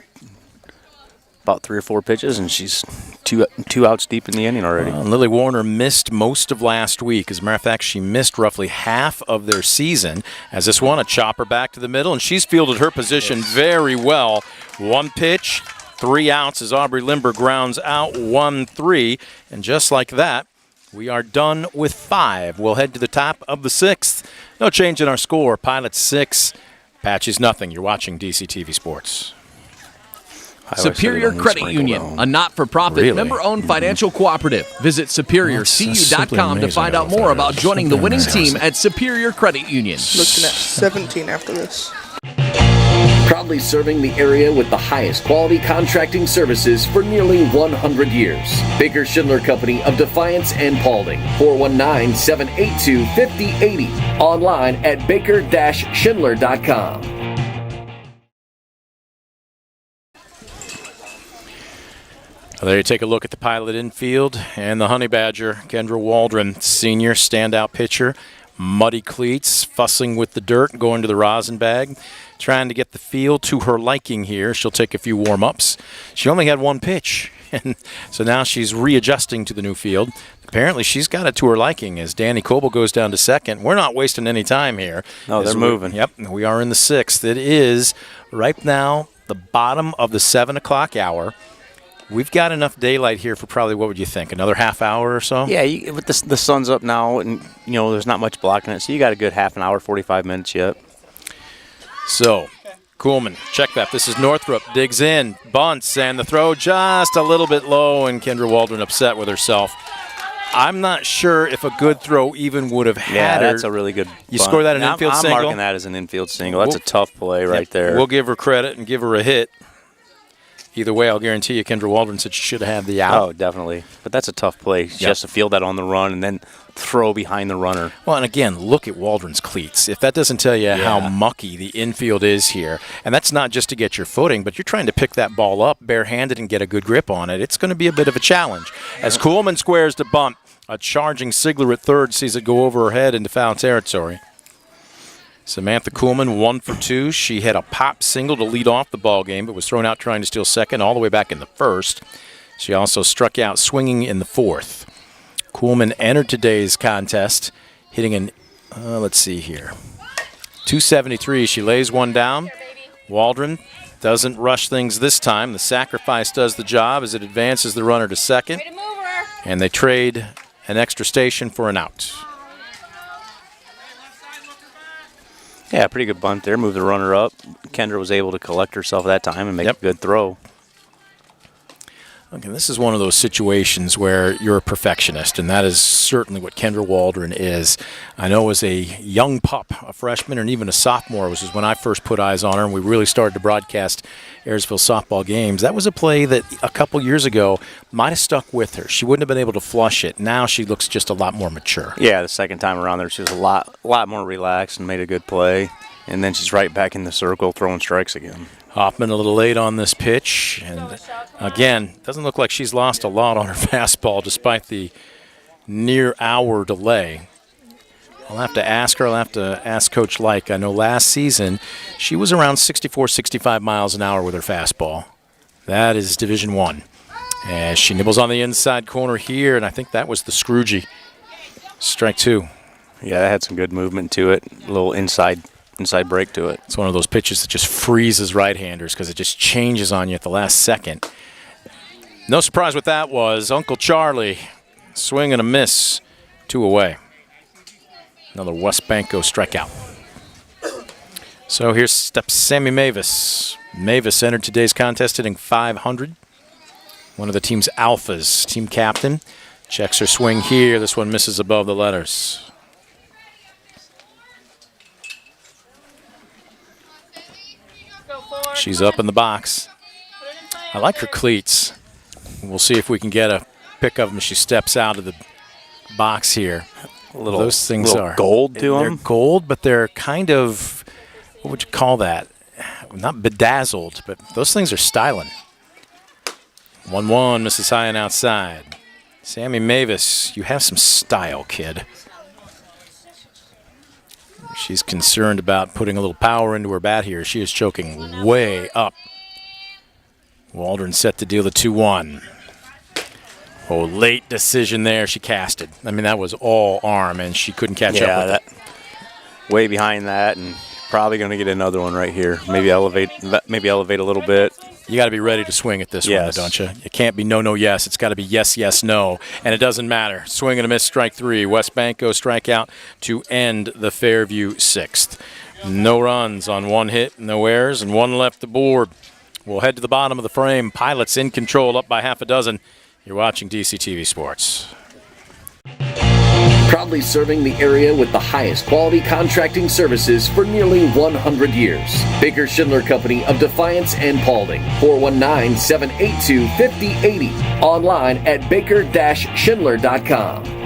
about 3 or 4 pitches, and she's two outs deep in the inning already. Lily Warner missed most of last week. As a matter of fact, she missed roughly half of their season. As this one, a chopper back to the middle, and she's fielded her position very well. 1 pitch, 3 outs as Aubrey Limber grounds out 1-3. And just like that, we are done with 5. We'll head to the top of the 6th. No change in our score. Pilots 6, Patches nothing. You're watching DCTV Sports. Superior Credit Union, a not-for-profit, member-owned financial cooperative. Visit SuperiorCU.com to find out more about joining the winning team at Superior Credit Union. Looking at 17 after this. Proudly serving the area with the highest quality contracting services for nearly 100 years. Baker Schindler Company of Defiance and Paulding. 419-782-5080. Online at baker-schindler.com. There you take a look at the Pilot infield and the Honey Badger. Kendra Waldron, senior standout pitcher. Muddy cleats, fussing with the dirt, going to the rosin bag. Trying to get the feel to her liking here. She'll take a few warm-ups. She only had 1 pitch, and so now she's readjusting to the new field. Apparently she's got it to her liking as Danny Coble goes down to second. We're not wasting any time here. No, they're moving. Yep, we are in the 6th. It is right now the bottom of the 7 o'clock hour. We've got enough daylight here for probably, what would you think, another half hour or so? Yeah, with the sun's up now, and there's not much blocking it, so you got a good half an hour, 45 minutes yet. So, Kuhlman, check that. This is Northrup, digs in, bunts, and the throw just a little bit low, and Kendra Waldron upset with herself. I'm not sure if a good throw even would have had her. Yeah, that's a really good You score that an infield single? I'm marking that as an infield single. That's a tough play right there. We'll give her credit and give her a hit. Either way, I'll guarantee you Kendra Waldron said she should have had the out. Oh, definitely. But that's a tough play. She has to field that on the run and then throw behind the runner. Well, and again, look at Waldron's cleats. If that doesn't tell you how mucky the infield is here, and that's not just to get your footing, but you're trying to pick that ball up barehanded and get a good grip on it, it's going to be a bit of a challenge. As Kuhlman squares to bunt, a charging Sigler at third sees it go over her head into foul territory. Samantha Kuhlman, 1 for 2. She had a pop single to lead off the ball game, but was thrown out trying to steal second all the way back in the first. She also struck out swinging in the 4th. Kuhlman entered today's contest, hitting an, let's see here, 273. She lays one down. Waldron doesn't rush things this time. The sacrifice does the job as it advances the runner to second. And they trade an extra station for an out. Yeah, pretty good bunt there. Moved the runner up. Kendra was able to collect herself that time and make a good throw. Okay, this is one of those situations where you're a perfectionist, and that is certainly what Kendra Waldron is. I know as a young pup, a freshman, and even a sophomore, which is when I first put eyes on her, and we really started to broadcast Ayersville softball games. That was a play that a couple years ago might have stuck with her. She wouldn't have been able to flush it. Now she looks just a lot more mature. Yeah, the second time around there, she was a lot more relaxed and made a good play. And then she's right back in the circle throwing strikes again. Hoffman a little late on this pitch. And again, doesn't look like she's lost a lot on her fastball despite the near-hour delay. I'll have to ask her. I'll have to ask Coach Like. I know last season she was around 64, 65 miles an hour with her fastball. That is Division I. As she nibbles on the inside corner here, and I think that was the Scroogey. Strike two. Yeah, that had some good movement to it. A little inside break to it. It's one of those pitches that just freezes right-handers because it just changes on you at the last second. No surprise what that was. Uncle Charlie, swing and a miss, 2 away. Another West Banco strikeout. So here steps Sammy Mavis. Mavis entered today's contest hitting .500. One of the team's alphas, team captain. Checks her swing here. This one misses above the letters. She's up in the box. I like her cleats. We'll see if we can get a pick of them as she steps out of the box here. Those things are gold to them. They're gold, but they're kind of, what would you call that? Not bedazzled, but those things are styling. 1-1, Mrs. High and outside. Sammy Mavis, you have some style, kid. She's concerned about putting a little power into her bat here. She is choking way up. Waldron set to deal the 2-1. Oh, late decision there. She casted. I mean, that was all arm, and she couldn't catch up with it. Way behind that, and probably going to get another one right here. Maybe elevate a little bit. You got to be ready to swing at this one, don't you? It can't be no, no, yes. It's got to be yes, yes, no. And it doesn't matter. Swing and a miss, strike 3. West Banco strikeout to end the Fairview 6th. No runs on 1 hit, no errors, and 1 left to board. We'll head to the bottom of the frame. Pilots in control, up by half a dozen. You're watching DCTV Sports. Proudly serving the area with the highest quality contracting services for nearly 100 years. Baker Schindler Company of Defiance and Paulding. 419-782-5080. Online at baker-schindler.com.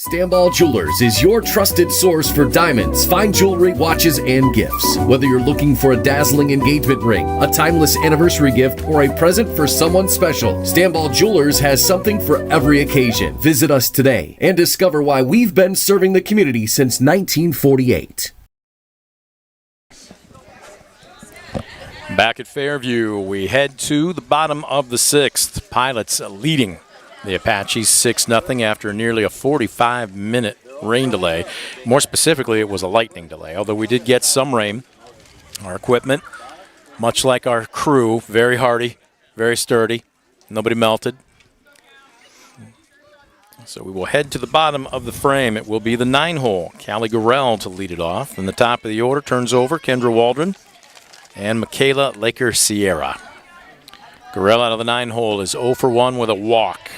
Stanball Jewelers is your trusted source for diamonds, fine jewelry, watches, and gifts. Whether you're looking for a dazzling engagement ring, a timeless anniversary gift, or a present for someone special, Stanball Jewelers has something for every occasion. Visit us today and discover why we've been serving the community since 1948. Back at Fairview, we head to the bottom of the 6th. Pilots leading the Apaches 6-0 after nearly a 45-minute rain delay. More specifically, it was a lightning delay, although we did get some rain. Our equipment, much like our crew, very hardy, very sturdy. Nobody melted. So we will head to the bottom of the frame. It will be the 9-hole. Callie Gorell to lead it off. And the top of the order turns over Kendra Waldron and Michaela Laker-Sierra. Gorell out of the 9-hole is 0 for 1 with a walk.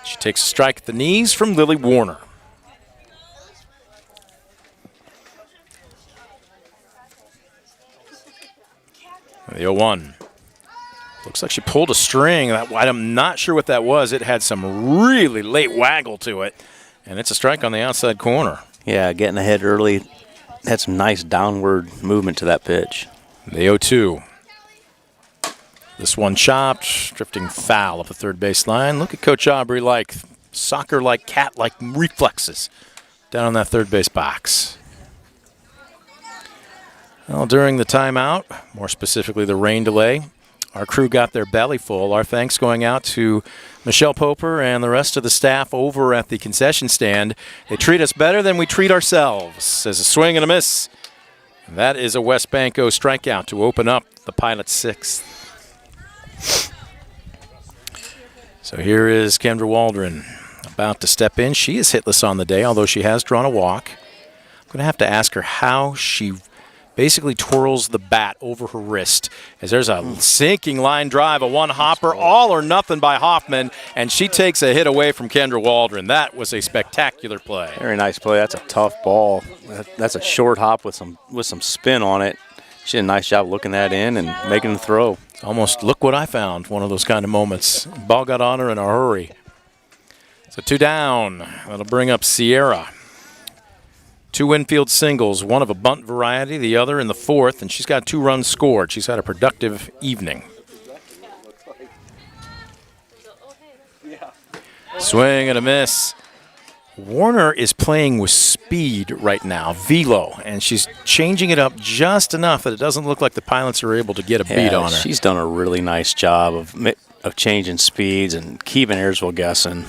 She takes a strike at the knees from Lily Warner. The 0-1. Looks like she pulled a string. I'm not sure what that was. It had some really late waggle to it. And it's a strike on the outside corner. Yeah, getting ahead early. Had some nice downward movement to that pitch. The 0-2. This one chopped, drifting foul up the third baseline. Look at Coach Aubrey like soccer-like, cat-like reflexes down on that third base box. Well, during the timeout, more specifically the rain delay, our crew got their belly full. Our thanks going out to Michelle Poper and the rest of the staff over at the concession stand. They treat us better than we treat ourselves. As a swing and a miss. That is a West Banco strikeout to open up the Pilots' 6th. So here is Kendra Waldron about to step in. She is hitless on the day, although she has drawn a walk. going to have to ask her how she basically twirls the bat over her wrist as there's a sinking line drive, a one-hopper, all or nothing by Hoffman, and she takes a hit away from Kendra Waldron. That was a spectacular play. Very nice play. That's a tough ball. That's a short hop with some spin on it. She did a nice job looking that in and making the throw. It's almost look what I found, one of those kind of moments. Ball got on her in a hurry. So 2 down. That'll bring up Sierra. 2 infield singles, one of a bunt variety, the other in the 4th, and she's got 2 runs scored. She's had a productive evening. Swing and a miss. Warner is playing with speed right now, velo, and she's changing it up just enough that it doesn't look like the pilots are able to get a beat on her. She's done a really nice job of changing speeds and keeping Ayersville guessing.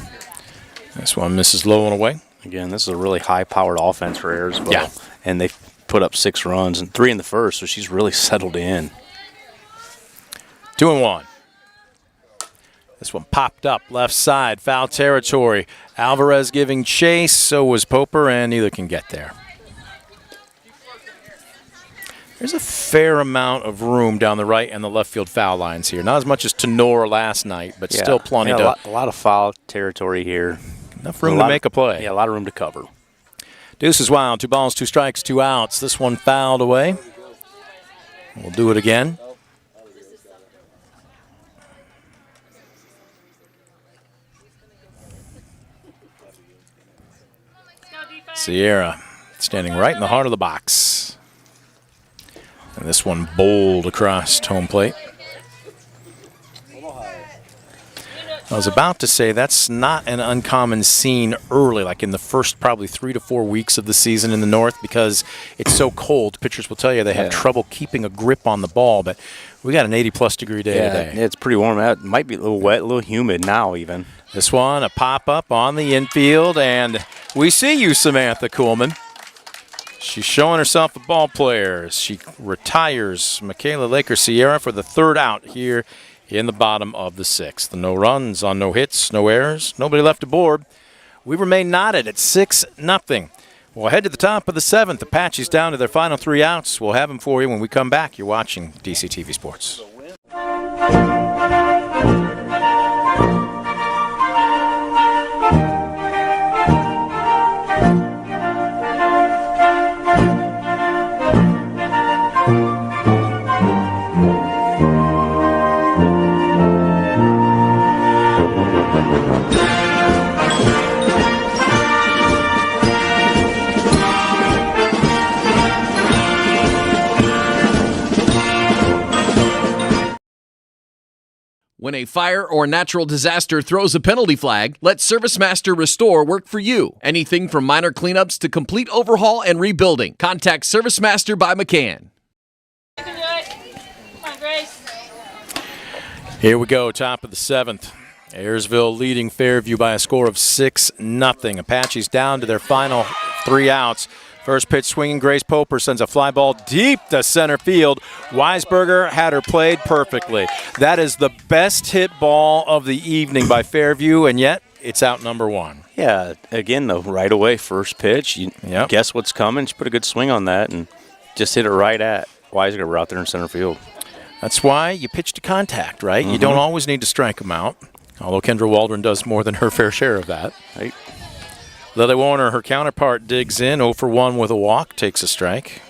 This one misses low and away. Again, this is a really high-powered offense for Ayersville. Yeah. And they put up 6 runs and 3 in the 1st, so she's really settled in. 2-1. This one popped up left side, foul territory. Alvarez giving chase, so was Poper, and neither can get there. There's a fair amount of room down the right and the left field foul lines here. Not as much as Tenor last night, but still plenty a lot of foul territory here. Enough room to make a play. Yeah, a lot of room to cover. Deuce is wild. 2 balls, 2 strikes, 2 outs. This one fouled away. We'll do it again. Sierra standing right in the heart of the box. And this one bowled across home plate. I was about to say that's not an uncommon scene early, like in the first probably 3 to 4 weeks of the season in the north, because it's so cold. Pitchers will tell you they have trouble keeping a grip on the ball, but we got an 80-plus degree day today. It's pretty warm. It might be a little wet, a little humid now even. This one, a pop-up on the infield, and we see you, Samantha Kuhlman. She's showing herself a ball player. She retires Michaela Laker-Sierra for the 3rd out here in the bottom of the 6th. No runs on no hits, no errors, nobody left aboard. We remain knotted at 6-0. We'll head to the top of the 7th. Apache's down to their final 3 outs. We'll have them for you when we come back. You're watching DCTV Sports. When a fire or natural disaster throws a penalty flag, let ServiceMaster Restore work for you. Anything from minor cleanups to complete overhaul and rebuilding. Contact ServiceMaster by McCann. You can do it. Come on, Grace. Here we go, top of the 7th. Ayersville leading Fairview by a score of 6-0. Apache's down to their final 3 outs. First pitch swinging, Grace Poper sends a fly ball deep to center field. Weisberger had her played perfectly. That is the best hit ball of the evening by Fairview, and yet it's out number 1. Yeah, again, though, right away, first pitch. You guess what's coming. She put a good swing on that and just hit it right at Weisberger out there in center field. That's why you pitch to contact, right? You don't always need to strike them out, although Kendra Waldron does more than her fair share of that. Right. Lily Warner, her counterpart, digs in, 0 for 1 with a walk, takes a strike.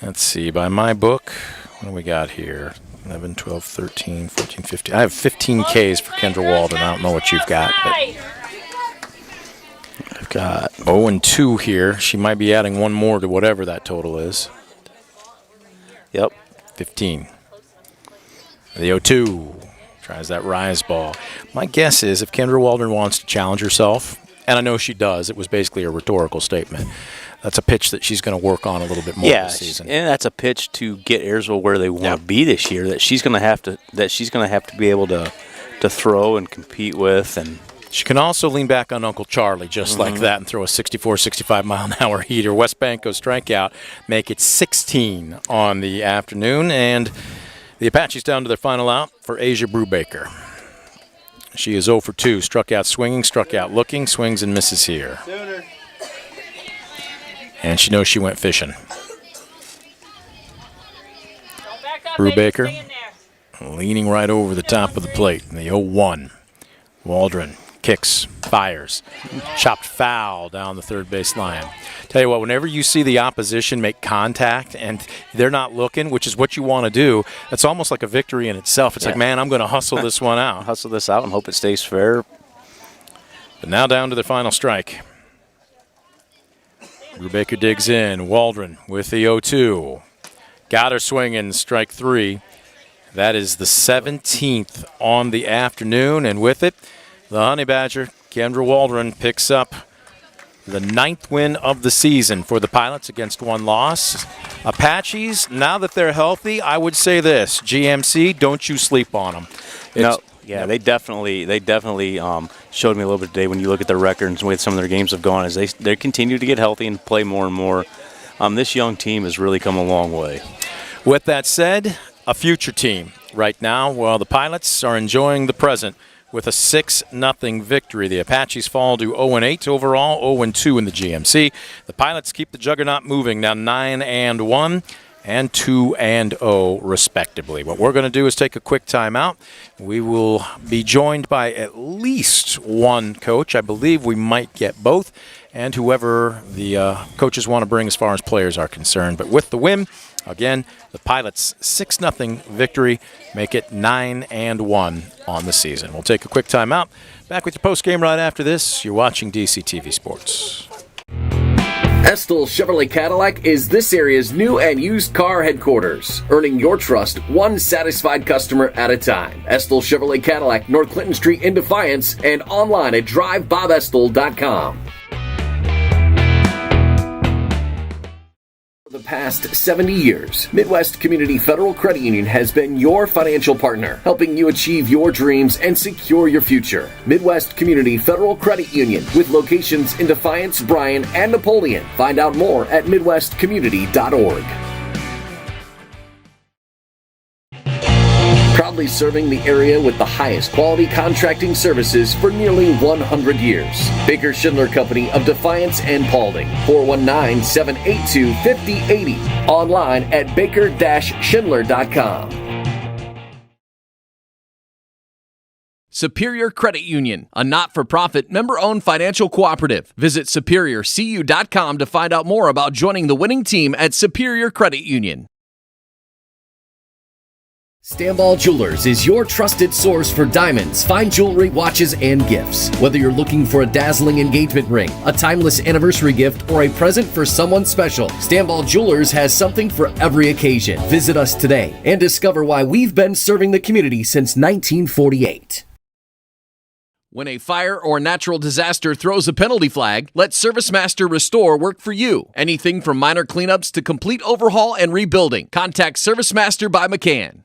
Let's see, by my book, what do we got here? 11, 12, 13, 14, 15. I have 15 Ks for Kendra Waldron. I don't know what you've got, but I've got 0 and 2 here. She might be adding 1 more to whatever that total is. Yep. 15. The 0-2. Tries that rise ball. My guess is if Kendra Waldron wants to challenge herself, and I know she does, it was basically a rhetorical statement, that's a pitch that she's going to work on a little bit more this season. And that's a pitch to get Ayersville where they want to be this year, that she's going to have to be able to throw and compete with. And she can also lean back on Uncle Charlie just like that and throw a 64, 65-mile-an-hour heater. West Banco strikeout, make it 16 on the afternoon, and the Apaches down to their final out for Asia Brubaker. She is 0 for 2. Struck out swinging, struck out looking, swings and misses here. And she knows she went fishing. Brubaker leaning right over the top of the plate in the 0-1. Waldron kicks, fires, chopped foul down the third base line. Tell you what, whenever you see the opposition make contact and they're not looking, which is what you want to do, it's almost like a victory in itself. It's like, man, I'm going to hustle this one out. Hustle this out and hope it stays fair. But now down to the final strike. Brubaker digs in. Waldron with the 0-2. Got her swinging, strike 3. That is the 17th on the afternoon, and with it, the Honey Badger, Kendra Waldron, picks up the 9th win of the season for the Pilots against 1 loss. Apaches, now that they're healthy, I would say this, GMC, don't you sleep on them. They definitely showed me a little bit today when you look at their records and the way some of their games have gone, as they continue to get healthy and play more and more. This young team has really come a long way. With that said, a future team right now, while the Pilots are enjoying the present with a 6-0 victory. The Apaches fall to 0-8 overall, 0-2 in the GMC. The Pilots keep the juggernaut moving, now 9-1 and 2-0 respectively. What we're going to do is take a quick timeout. We will be joined by at least one coach. I believe we might get both, and whoever the coaches want to bring as far as players are concerned. But with the win, again, the Pilots' 6-0 victory make it 9-1 on the season. We'll take a quick timeout. Back with your postgame right after this. You're watching DCTV Sports. Estill Chevrolet Cadillac is this area's new and used car headquarters, earning your trust one satisfied customer at a time. Estill Chevrolet Cadillac, North Clinton Street in Defiance, and online at drivebobestill.com. For the past 70 years, Midwest Community Federal Credit Union has been your financial partner, helping you achieve your dreams and secure your future. Midwest Community Federal Credit Union, with locations in Defiance, Bryan, and Napoleon. Find out more at midwestcommunity.org. Proudly serving the area with the highest quality contracting services for nearly 100 years. Baker Schindler Company of Defiance and Paulding. 419-782-5080. Online at baker-schindler.com. Superior Credit Union, a not-for-profit, member-owned financial cooperative. Visit superiorcu.com to find out more about joining the winning team at Superior Credit Union. Stanball Jewelers is your trusted source for diamonds, fine jewelry, watches, and gifts. Whether you're looking for a dazzling engagement ring, a timeless anniversary gift, or a present for someone special, Stanball Jewelers has something for every occasion. Visit us today and discover why we've been serving the community since 1948. When a fire or natural disaster throws a penalty flag, let ServiceMaster Restore work for you. Anything from minor cleanups to complete overhaul and rebuilding. Contact ServiceMaster by McCann.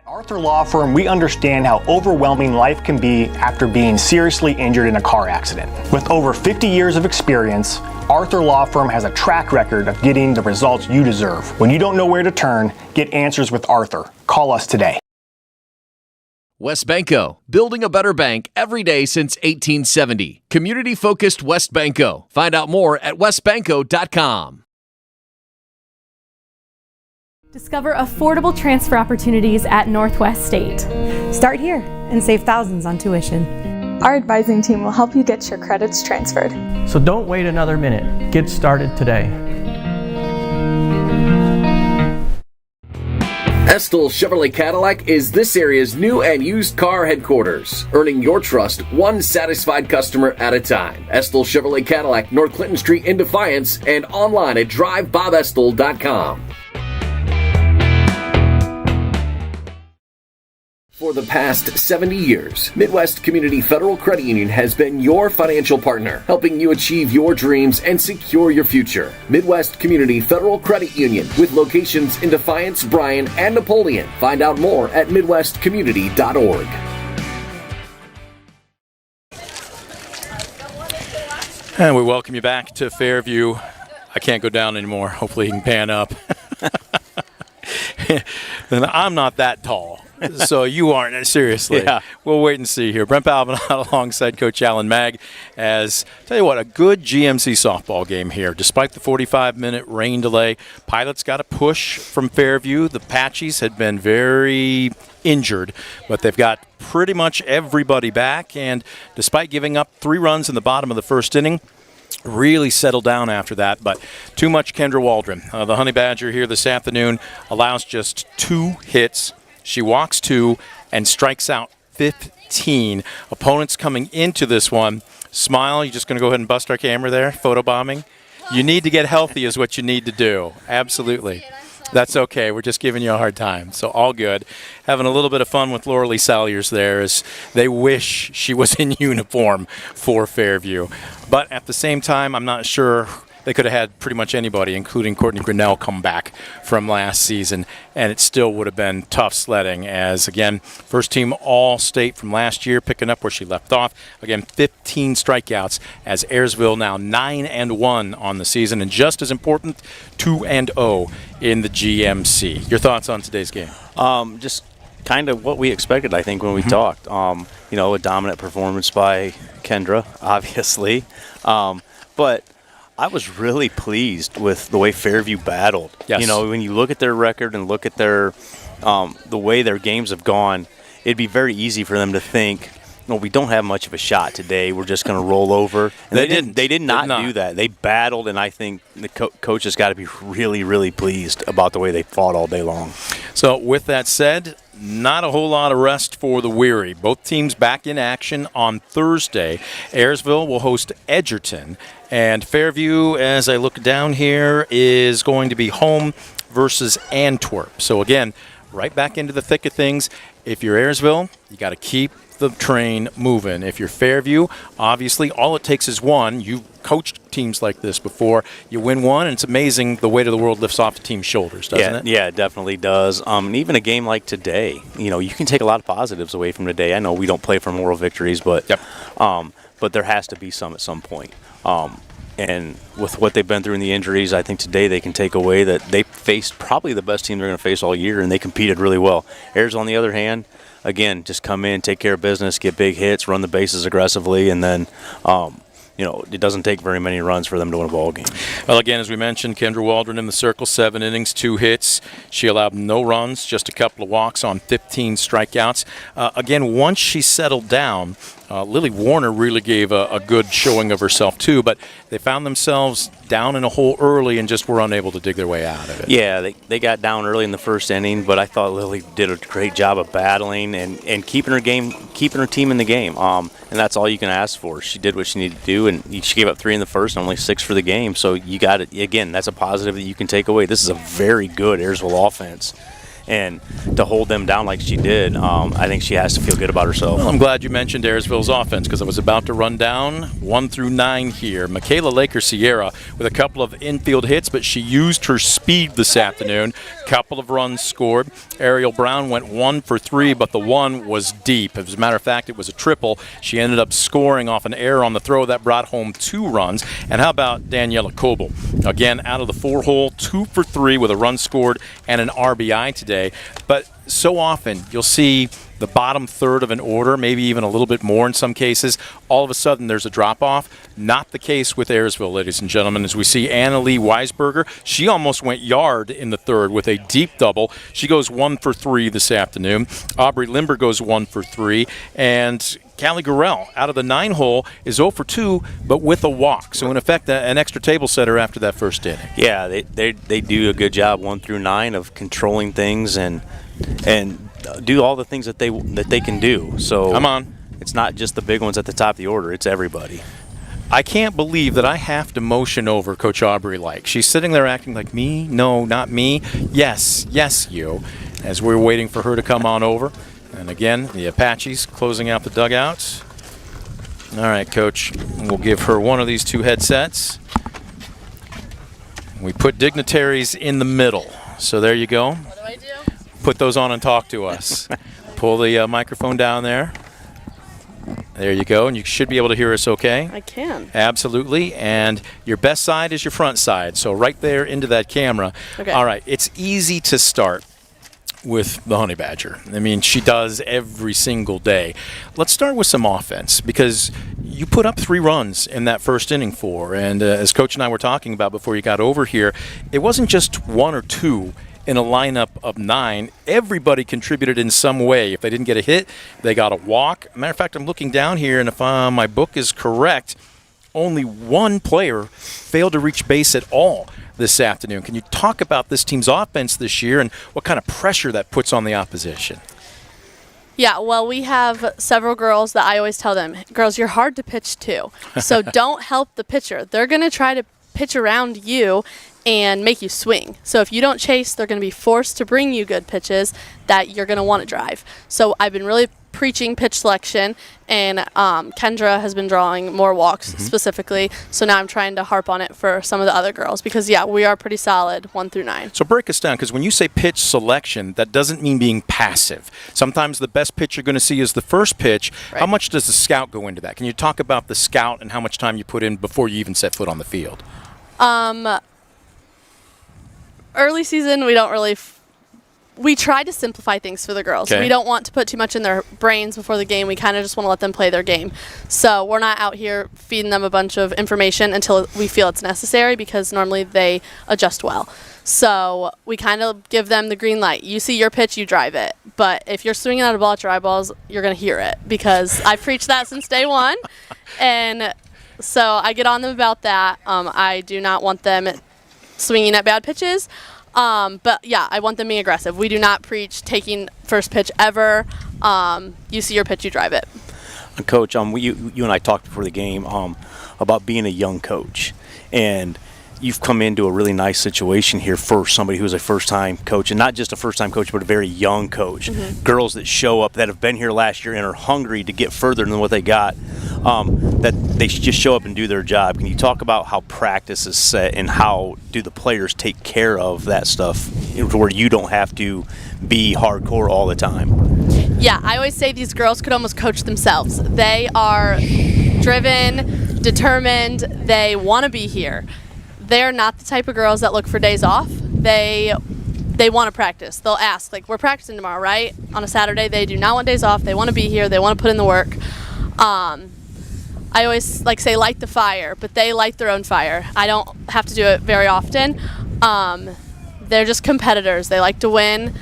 Arthur Law Firm, we understand how overwhelming life can be after being seriously injured in a car accident. With over 50 years of experience, Arthur Law Firm has a track record of getting the results you deserve. When you don't know where to turn, get answers with Arthur. Call us today. WestBanco, building a better bank every day since 1870. Community-focused WestBanco. Find out more at westbanco.com. Discover affordable transfer opportunities at Northwest State. Start here and save thousands on tuition. Our advising team will help you get your credits transferred. So don't wait another minute. Get started today. Estill Chevrolet Cadillac is this area's new and used car headquarters, earning your trust one satisfied customer at a time. Estill Chevrolet Cadillac, North Clinton Street in Defiance, and online at drivebobestill.com. For the past 70 years, Midwest Community Federal Credit Union has been your financial partner, helping you achieve your dreams and secure your future. Midwest Community Federal Credit Union, with locations in Defiance, Bryan, and Napoleon. Find out more at midwestcommunity.org. And we welcome you back to Fairview. I can't go down anymore. Hopefully he can pan up. And I'm not that tall. So you aren't, seriously. Yeah. We'll wait and see here. Brent Balvin alongside Coach Alan Mag as, tell you what, a good GMC softball game here. Despite the 45-minute rain delay, Pilots got a push from Fairview. The Apaches had been very injured, but they've got pretty much everybody back. And despite giving up 3 runs in the bottom of the first inning, really settled down after that, but too much Kendra Waldron. The Honey Badger here this afternoon allows just 2 hits. She walks 2 and strikes out 15. Opponents coming into this one, Smile, you're just going to go ahead and bust our camera there, photobombing. You need to get healthy is what you need to do. Absolutely. That's okay. We're just giving you a hard time. So all good. Having a little bit of fun with Laura Lee Salyers there as they wish she was in uniform for Fairview. But at the same time, I'm not sure they could have had pretty much anybody, including Courtney Grinnell, come back from last season, and it still would have been tough sledding as, again, first team All-State from last year, picking up where she left off. Again, 15 strikeouts as Ayersville now 9-1 on the season, and just as important, 2-0 in the GMC. Your thoughts on today's game? Just kind of what we expected, I think, when we talked. A dominant performance by Kendra, obviously. But I was really pleased with the way Fairview battled. Yes. When you look at their record and look at their the way their games have gone, it'd be very easy for them to think, we don't have much of a shot today. We're just going to roll over. And they did not do that. They battled, and I think the coach has got to be really, really pleased about the way they fought all day long. So with that said, not a whole lot of rest for the weary. Both teams back in action on Thursday. Ayersville will host Edgerton, and Fairview, as I look down here, is going to be home versus Antwerp. So again, right back into the thick of things. If you're Ayersville, you got to keep the train moving. If you're Fairview, obviously all it takes is one. You've coached teams like this before. You win one, and it's amazing the weight of the world lifts off the team's shoulders, doesn't it? Yeah, it definitely does. And even a game like today, you can take a lot of positives away from today. I know we don't play for moral victories, but there has to be some at some point. And with what they've been through in the injuries, I think today they can take away that they faced probably the best team they're going to face all year, and they competed really well. Ayers, on the other hand, again, just come in, take care of business, get big hits, run the bases aggressively, and then it doesn't take very many runs for them to win a ball game. Well, again, as we mentioned, Kendra Waldron in the circle, 7 innings, 2 hits. She allowed no runs, just a couple of walks on 15 strikeouts. Again, once she settled down, Lily Warner really gave a good showing of herself too, but they found themselves down in a hole early and just were unable to dig their way out of it. Yeah, they got down early in the first inning, but I thought Lily did a great job of battling and keeping her team in the game. And that's all you can ask for. She did what she needed to do, and she gave up 3 in the first and only 6 for the game. So you got it. Again, that's a positive that you can take away. This is a very good Ayersville offense. And to hold them down like she did, I think she has to feel good about herself. Well, I'm glad you mentioned Ayersville's offense because I was about to run down 1 through 9 here. Michaela Laker-Sierra with a couple of infield hits, but she used her speed this afternoon. Couple of runs scored. Ariel Brown went 1 for 3, but the one was deep. As a matter of fact, it was a triple. She ended up scoring off an error on the throw that brought home 2 runs. And how about Daniela Coble? Again, out of the 4-hole, 2 for 3 with a run scored and an RBI today. But so often you'll see the bottom third of an order, maybe even a little bit more in some cases, all of a sudden there's a drop-off. Not the case with Ayersville, ladies and gentlemen, as we see Anna Lee Weisberger. She almost went yard in the third with a deep double. She goes 1 for 3 this afternoon. Aubrey Limber goes 1 for 3. And Callie Gurrell, out of the 9-hole, is 0 for 2, but with a walk. So, in effect, an extra table setter after that first inning. Yeah, they do a good job 1 through 9 of controlling things and do all the things that they can do. So come on. It's not just the big ones at the top of the order. It's everybody. I can't believe that I have to motion over Coach Aubrey like. She's sitting there acting like me. No, not me. Yes, you. As we're waiting for her to come on over. And again, the Apaches closing out the dugouts. All right, Coach, we'll give her one of these two headsets. We put dignitaries in the middle. So there you go. What do I do? Put those on and talk to us. Pull the microphone down there. There you go, and you should be able to hear us okay. I can. Absolutely, and your best side is your front side, so right there into that camera. Okay. All right, it's easy to start with the Honey Badger. I mean, she does every single day. Let's start with some offense, because you put up 3 runs in that first inning and as Coach and I were talking about before you got over here, it wasn't just 1 or 2 in a lineup of 9. Everybody contributed in some way. If they didn't get a hit, they got a walk. Matter of fact, I'm looking down here, and if my book is correct, only 1 player failed to reach base at all this afternoon. Can you talk about this team's offense this year and what kind of pressure that puts on the opposition? Yeah, well, we have several girls that I always tell them, girls, you're hard to pitch to. So don't help the pitcher. They're going to try to pitch around you and make you swing. So if you don't chase, they're going to be forced to bring you good pitches that you're going to want to drive. So I've been really preaching pitch selection, and Kendra has been drawing more walks specifically. So now I'm trying to harp on it for some of the other girls because, yeah, we are pretty solid 1 through 9. So break us down, because when you say pitch selection, that doesn't mean being passive. Sometimes the best pitch you're going to see is the first pitch. Right. How much does the scout go into that? Can you talk about the scout and how much time you put in before you even set foot on the field? Early season, we don't really we try to simplify things for the girls. Okay. We don't want to put too much in their brains before the game. We kind of just want to let them play their game. So we're not out here feeding them a bunch of information until we feel it's necessary, because normally they adjust well. So we kind of give them the green light. You see your pitch, you drive it. But if you're swinging at a ball at your eyeballs, you're going to hear it, because I've preached that since day one. And so I get on them about that. I do not want them swinging at bad pitches. But yeah, I want them being aggressive. We do not preach taking first pitch ever. You see your pitch, you drive it. Coach, you and I talked before the game about being a young coach, and you've come into a really nice situation here for somebody who's a first-time coach, and not just a first-time coach, but a very young coach. Girls that show up that have been here last year and are hungry to get further than what they got, that they just show up and do their job. Can you talk about how practice is set and how do the players take care of that stuff where you don't have to be hardcore all the time? Yeah, I always say these girls could almost coach themselves. They are driven, determined, they want to be here. They're not the type of girls that look for days off. They want to practice. They'll ask, like, we're practicing tomorrow, right? On a Saturday, they do not want days off. They want to be here. They want to put in the work. I always say light the fire, but they light their own fire. I don't have to do it very often. They're just competitors. They like to win,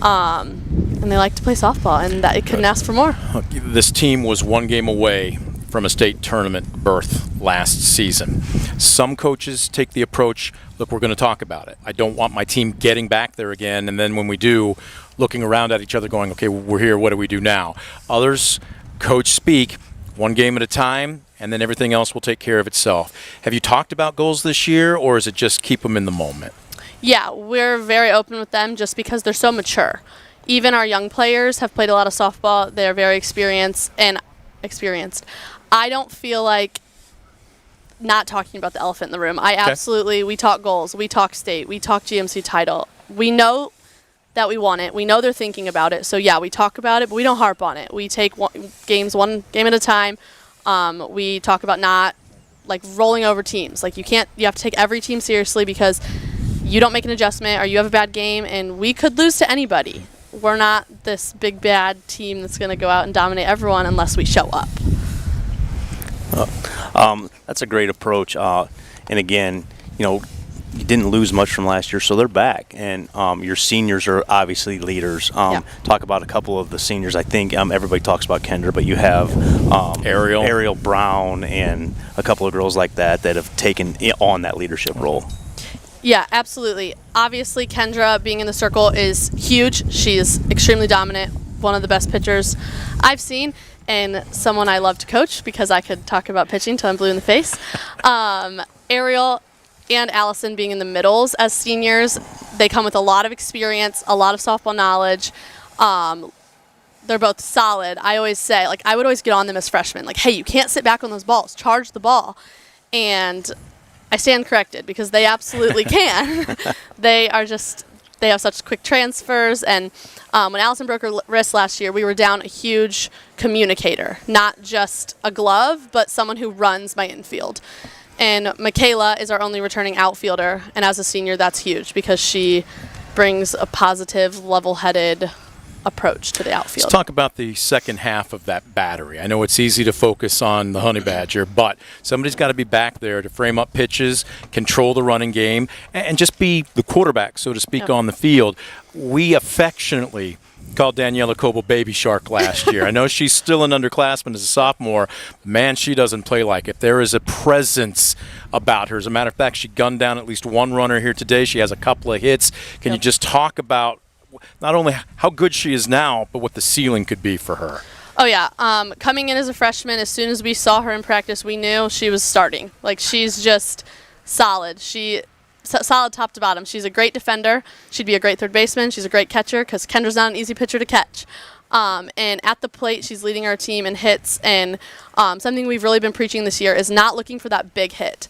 and they like to play softball, and that it couldn't ask for more. This team was 1 game away from a state tournament berth last season. Some coaches take the approach, look, we're going to talk about it. I don't want my team getting back there again, and then when we do, looking around at each other going, okay, we're here, what do we do now? Others, coach speak, 1 game at a time, and then everything else will take care of itself. Have you talked about goals this year, or is it just keep them in the moment? Yeah, we're very open with them just because they're so mature. Even our young players have played a lot of softball. They're very experienced. I don't feel like not talking about the elephant in the room. We talk goals, we talk state, we talk GMC title. We know that we want it. We know they're thinking about it. So yeah, we talk about it, but we don't harp on it. We take 1 game at a time. We talk about not rolling over teams. You have to take every team seriously, because you don't make an adjustment or you have a bad game and we could lose to anybody. We're not this big bad team that's going to go out and dominate everyone unless we show up. That's a great approach. And again, you didn't lose much from last year, so they're back. And your seniors are obviously leaders. Talk about a couple of the seniors. I think everybody talks about Kendra, but you have Ariel Brown and a couple of girls like that have taken on that leadership role. Yeah, absolutely. Obviously, Kendra being in the circle is huge. She is extremely dominant, one of the best pitchers I've seen, and someone I love to coach because I could talk about pitching till I'm blue in the face. Ariel and Allison being in the middles as seniors, they come with a lot of experience, a lot of softball knowledge. they're both solid. I always say, like, I would always get on them as freshmen. Like, hey, you can't sit back on those balls. Charge the ball. And I stand corrected because they absolutely can. They have such quick transfers. And when Allison broke her wrist last year, we were down a huge communicator, not just a glove, but someone who runs my infield. And Michaela is our only returning outfielder. And as a senior, that's huge because she brings a positive, level-headed approach to the outfield. Let's talk about the second half of that battery. I know it's easy to focus on the Honey Badger, but somebody's got to be back there to frame up pitches, control the running game, and just be the quarterback, so to speak, on the field. We affectionately called Daniela Coble Baby Shark last year. I know she's still an underclassman as a sophomore. Man, she doesn't play like it. There is a presence about her. As a matter of fact, she gunned down at least one runner here today. She has a couple of hits. Can you just talk about not only how good she is now, but what the ceiling could be for her? Oh, yeah. Coming in as a freshman, as soon as we saw her in practice, we knew she was starting. Like, she's just solid. Solid top to bottom. She's a great defender. She'd be a great third baseman. She's a great catcher because Kendra's not an easy pitcher to catch. And at the plate, she's leading our team in hits. And something we've really been preaching this year is not looking for that big hit.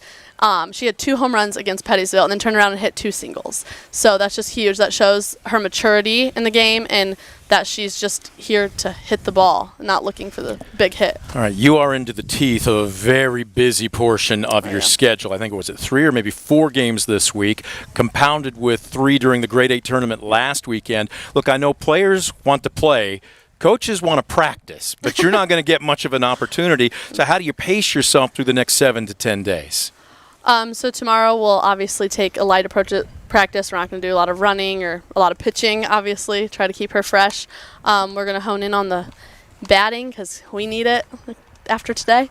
She had 2 home runs against Pettysville and then turned around and hit 2 singles. So that's just huge. That shows her maturity in the game and that she's just here to hit the ball, not looking for the big hit. All right, you are into the teeth of a very busy portion of your schedule. I think, was it 3 or maybe 4 games this week, compounded with 3 during the Grade 8 tournament last weekend. Look, I know players want to play. Coaches want to practice, but you're not going to get much of an opportunity. So how do you pace yourself through the next 7 to 10 days? So tomorrow we'll obviously take a light approach at practice. We're not going to do a lot of running or a lot of pitching, obviously, try to keep her fresh. We're going to hone in on the batting because we need it after today.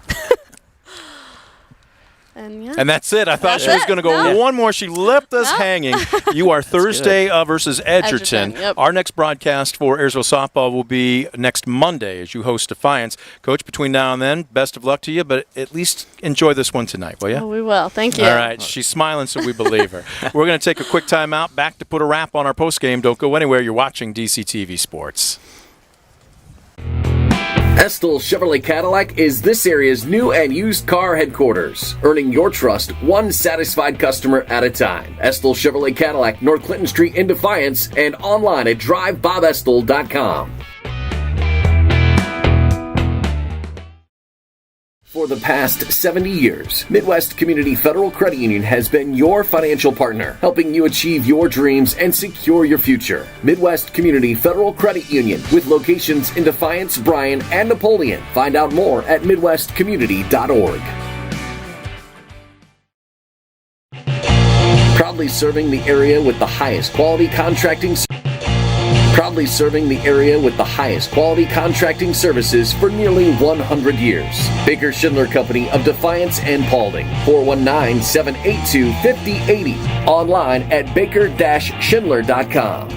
And that's it. I thought she was going to go one more. She left us hanging. You are Thursday versus Edgerton. Yep. Our next broadcast for Ayersville softball will be next Monday as you host Defiance. Coach, between now and then, best of luck to you, but at least enjoy this one tonight, will you? Oh, we will. Thank you. All right. She's smiling, so we believe her. We're going to take a quick time out, back to put a wrap on our postgame. Don't go anywhere. You're watching DCTV Sports. Estill Chevrolet Cadillac is this area's new and used car headquarters, earning your trust one satisfied customer at a time. Estill Chevrolet Cadillac, North Clinton Street in Defiance, and online at drivebobestill.com. For the past 70 years, Midwest Community Federal Credit Union has been your financial partner, helping you achieve your dreams and secure your future. Midwest Community Federal Credit Union, with locations in Defiance, Bryan, and Napoleon. Find out more at midwestcommunity.org. Proudly serving the area with the highest quality contracting services for nearly 100 years. Baker Schindler Company of Defiance and Paulding. 419-782-5080. Online at baker-schindler.com.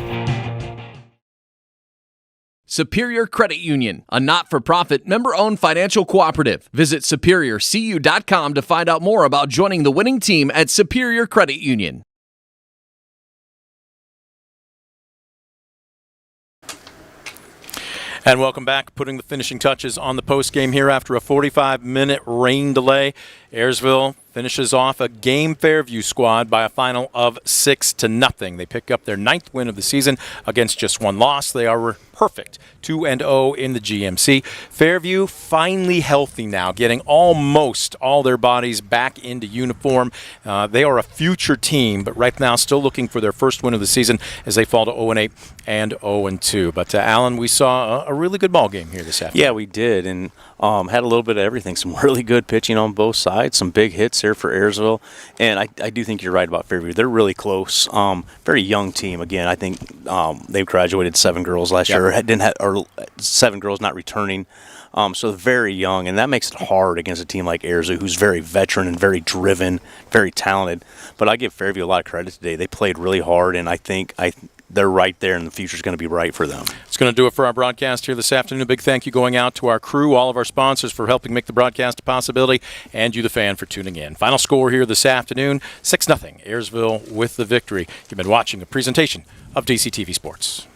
Superior Credit Union, a not-for-profit, member-owned financial cooperative. Visit superiorcu.com to find out more about joining the winning team at Superior Credit Union. And welcome back. Putting the finishing touches on the postgame here after a 45-minute rain delay. Ayersville finishes off a game Fairview squad by a final of 6-0. They pick up their 9th win of the season against just 1 loss. They are perfect, 2-0 in the GMC. Fairview finally healthy now, getting almost all their bodies back into uniform. They are a future team, but right now still looking for their first win of the season as they fall to 0-8 and 0-2. But Alan, we saw a really good ball game here this afternoon. Yeah, we did, and had a little bit of everything. Some really good pitching on both sides, some big hits here for Ayersville, and I do think you're right about Fairview. They're really close. Very young team. Again, I think they've graduated 7 girls last year, or 7 girls not returning. So very young, and that makes it hard against a team like Ayersville, who's very veteran and very driven, very talented. But I give Fairview a lot of credit today. They played really hard, and I think they're right there, and the future's going to be right for them. It's going to do it for our broadcast here this afternoon. A big thank you going out to our crew, all of our sponsors for helping make the broadcast a possibility, and you, the fan, for tuning in. Final score here this afternoon, 6-0. Ayersville with the victory. You've been watching a presentation of DCTV Sports.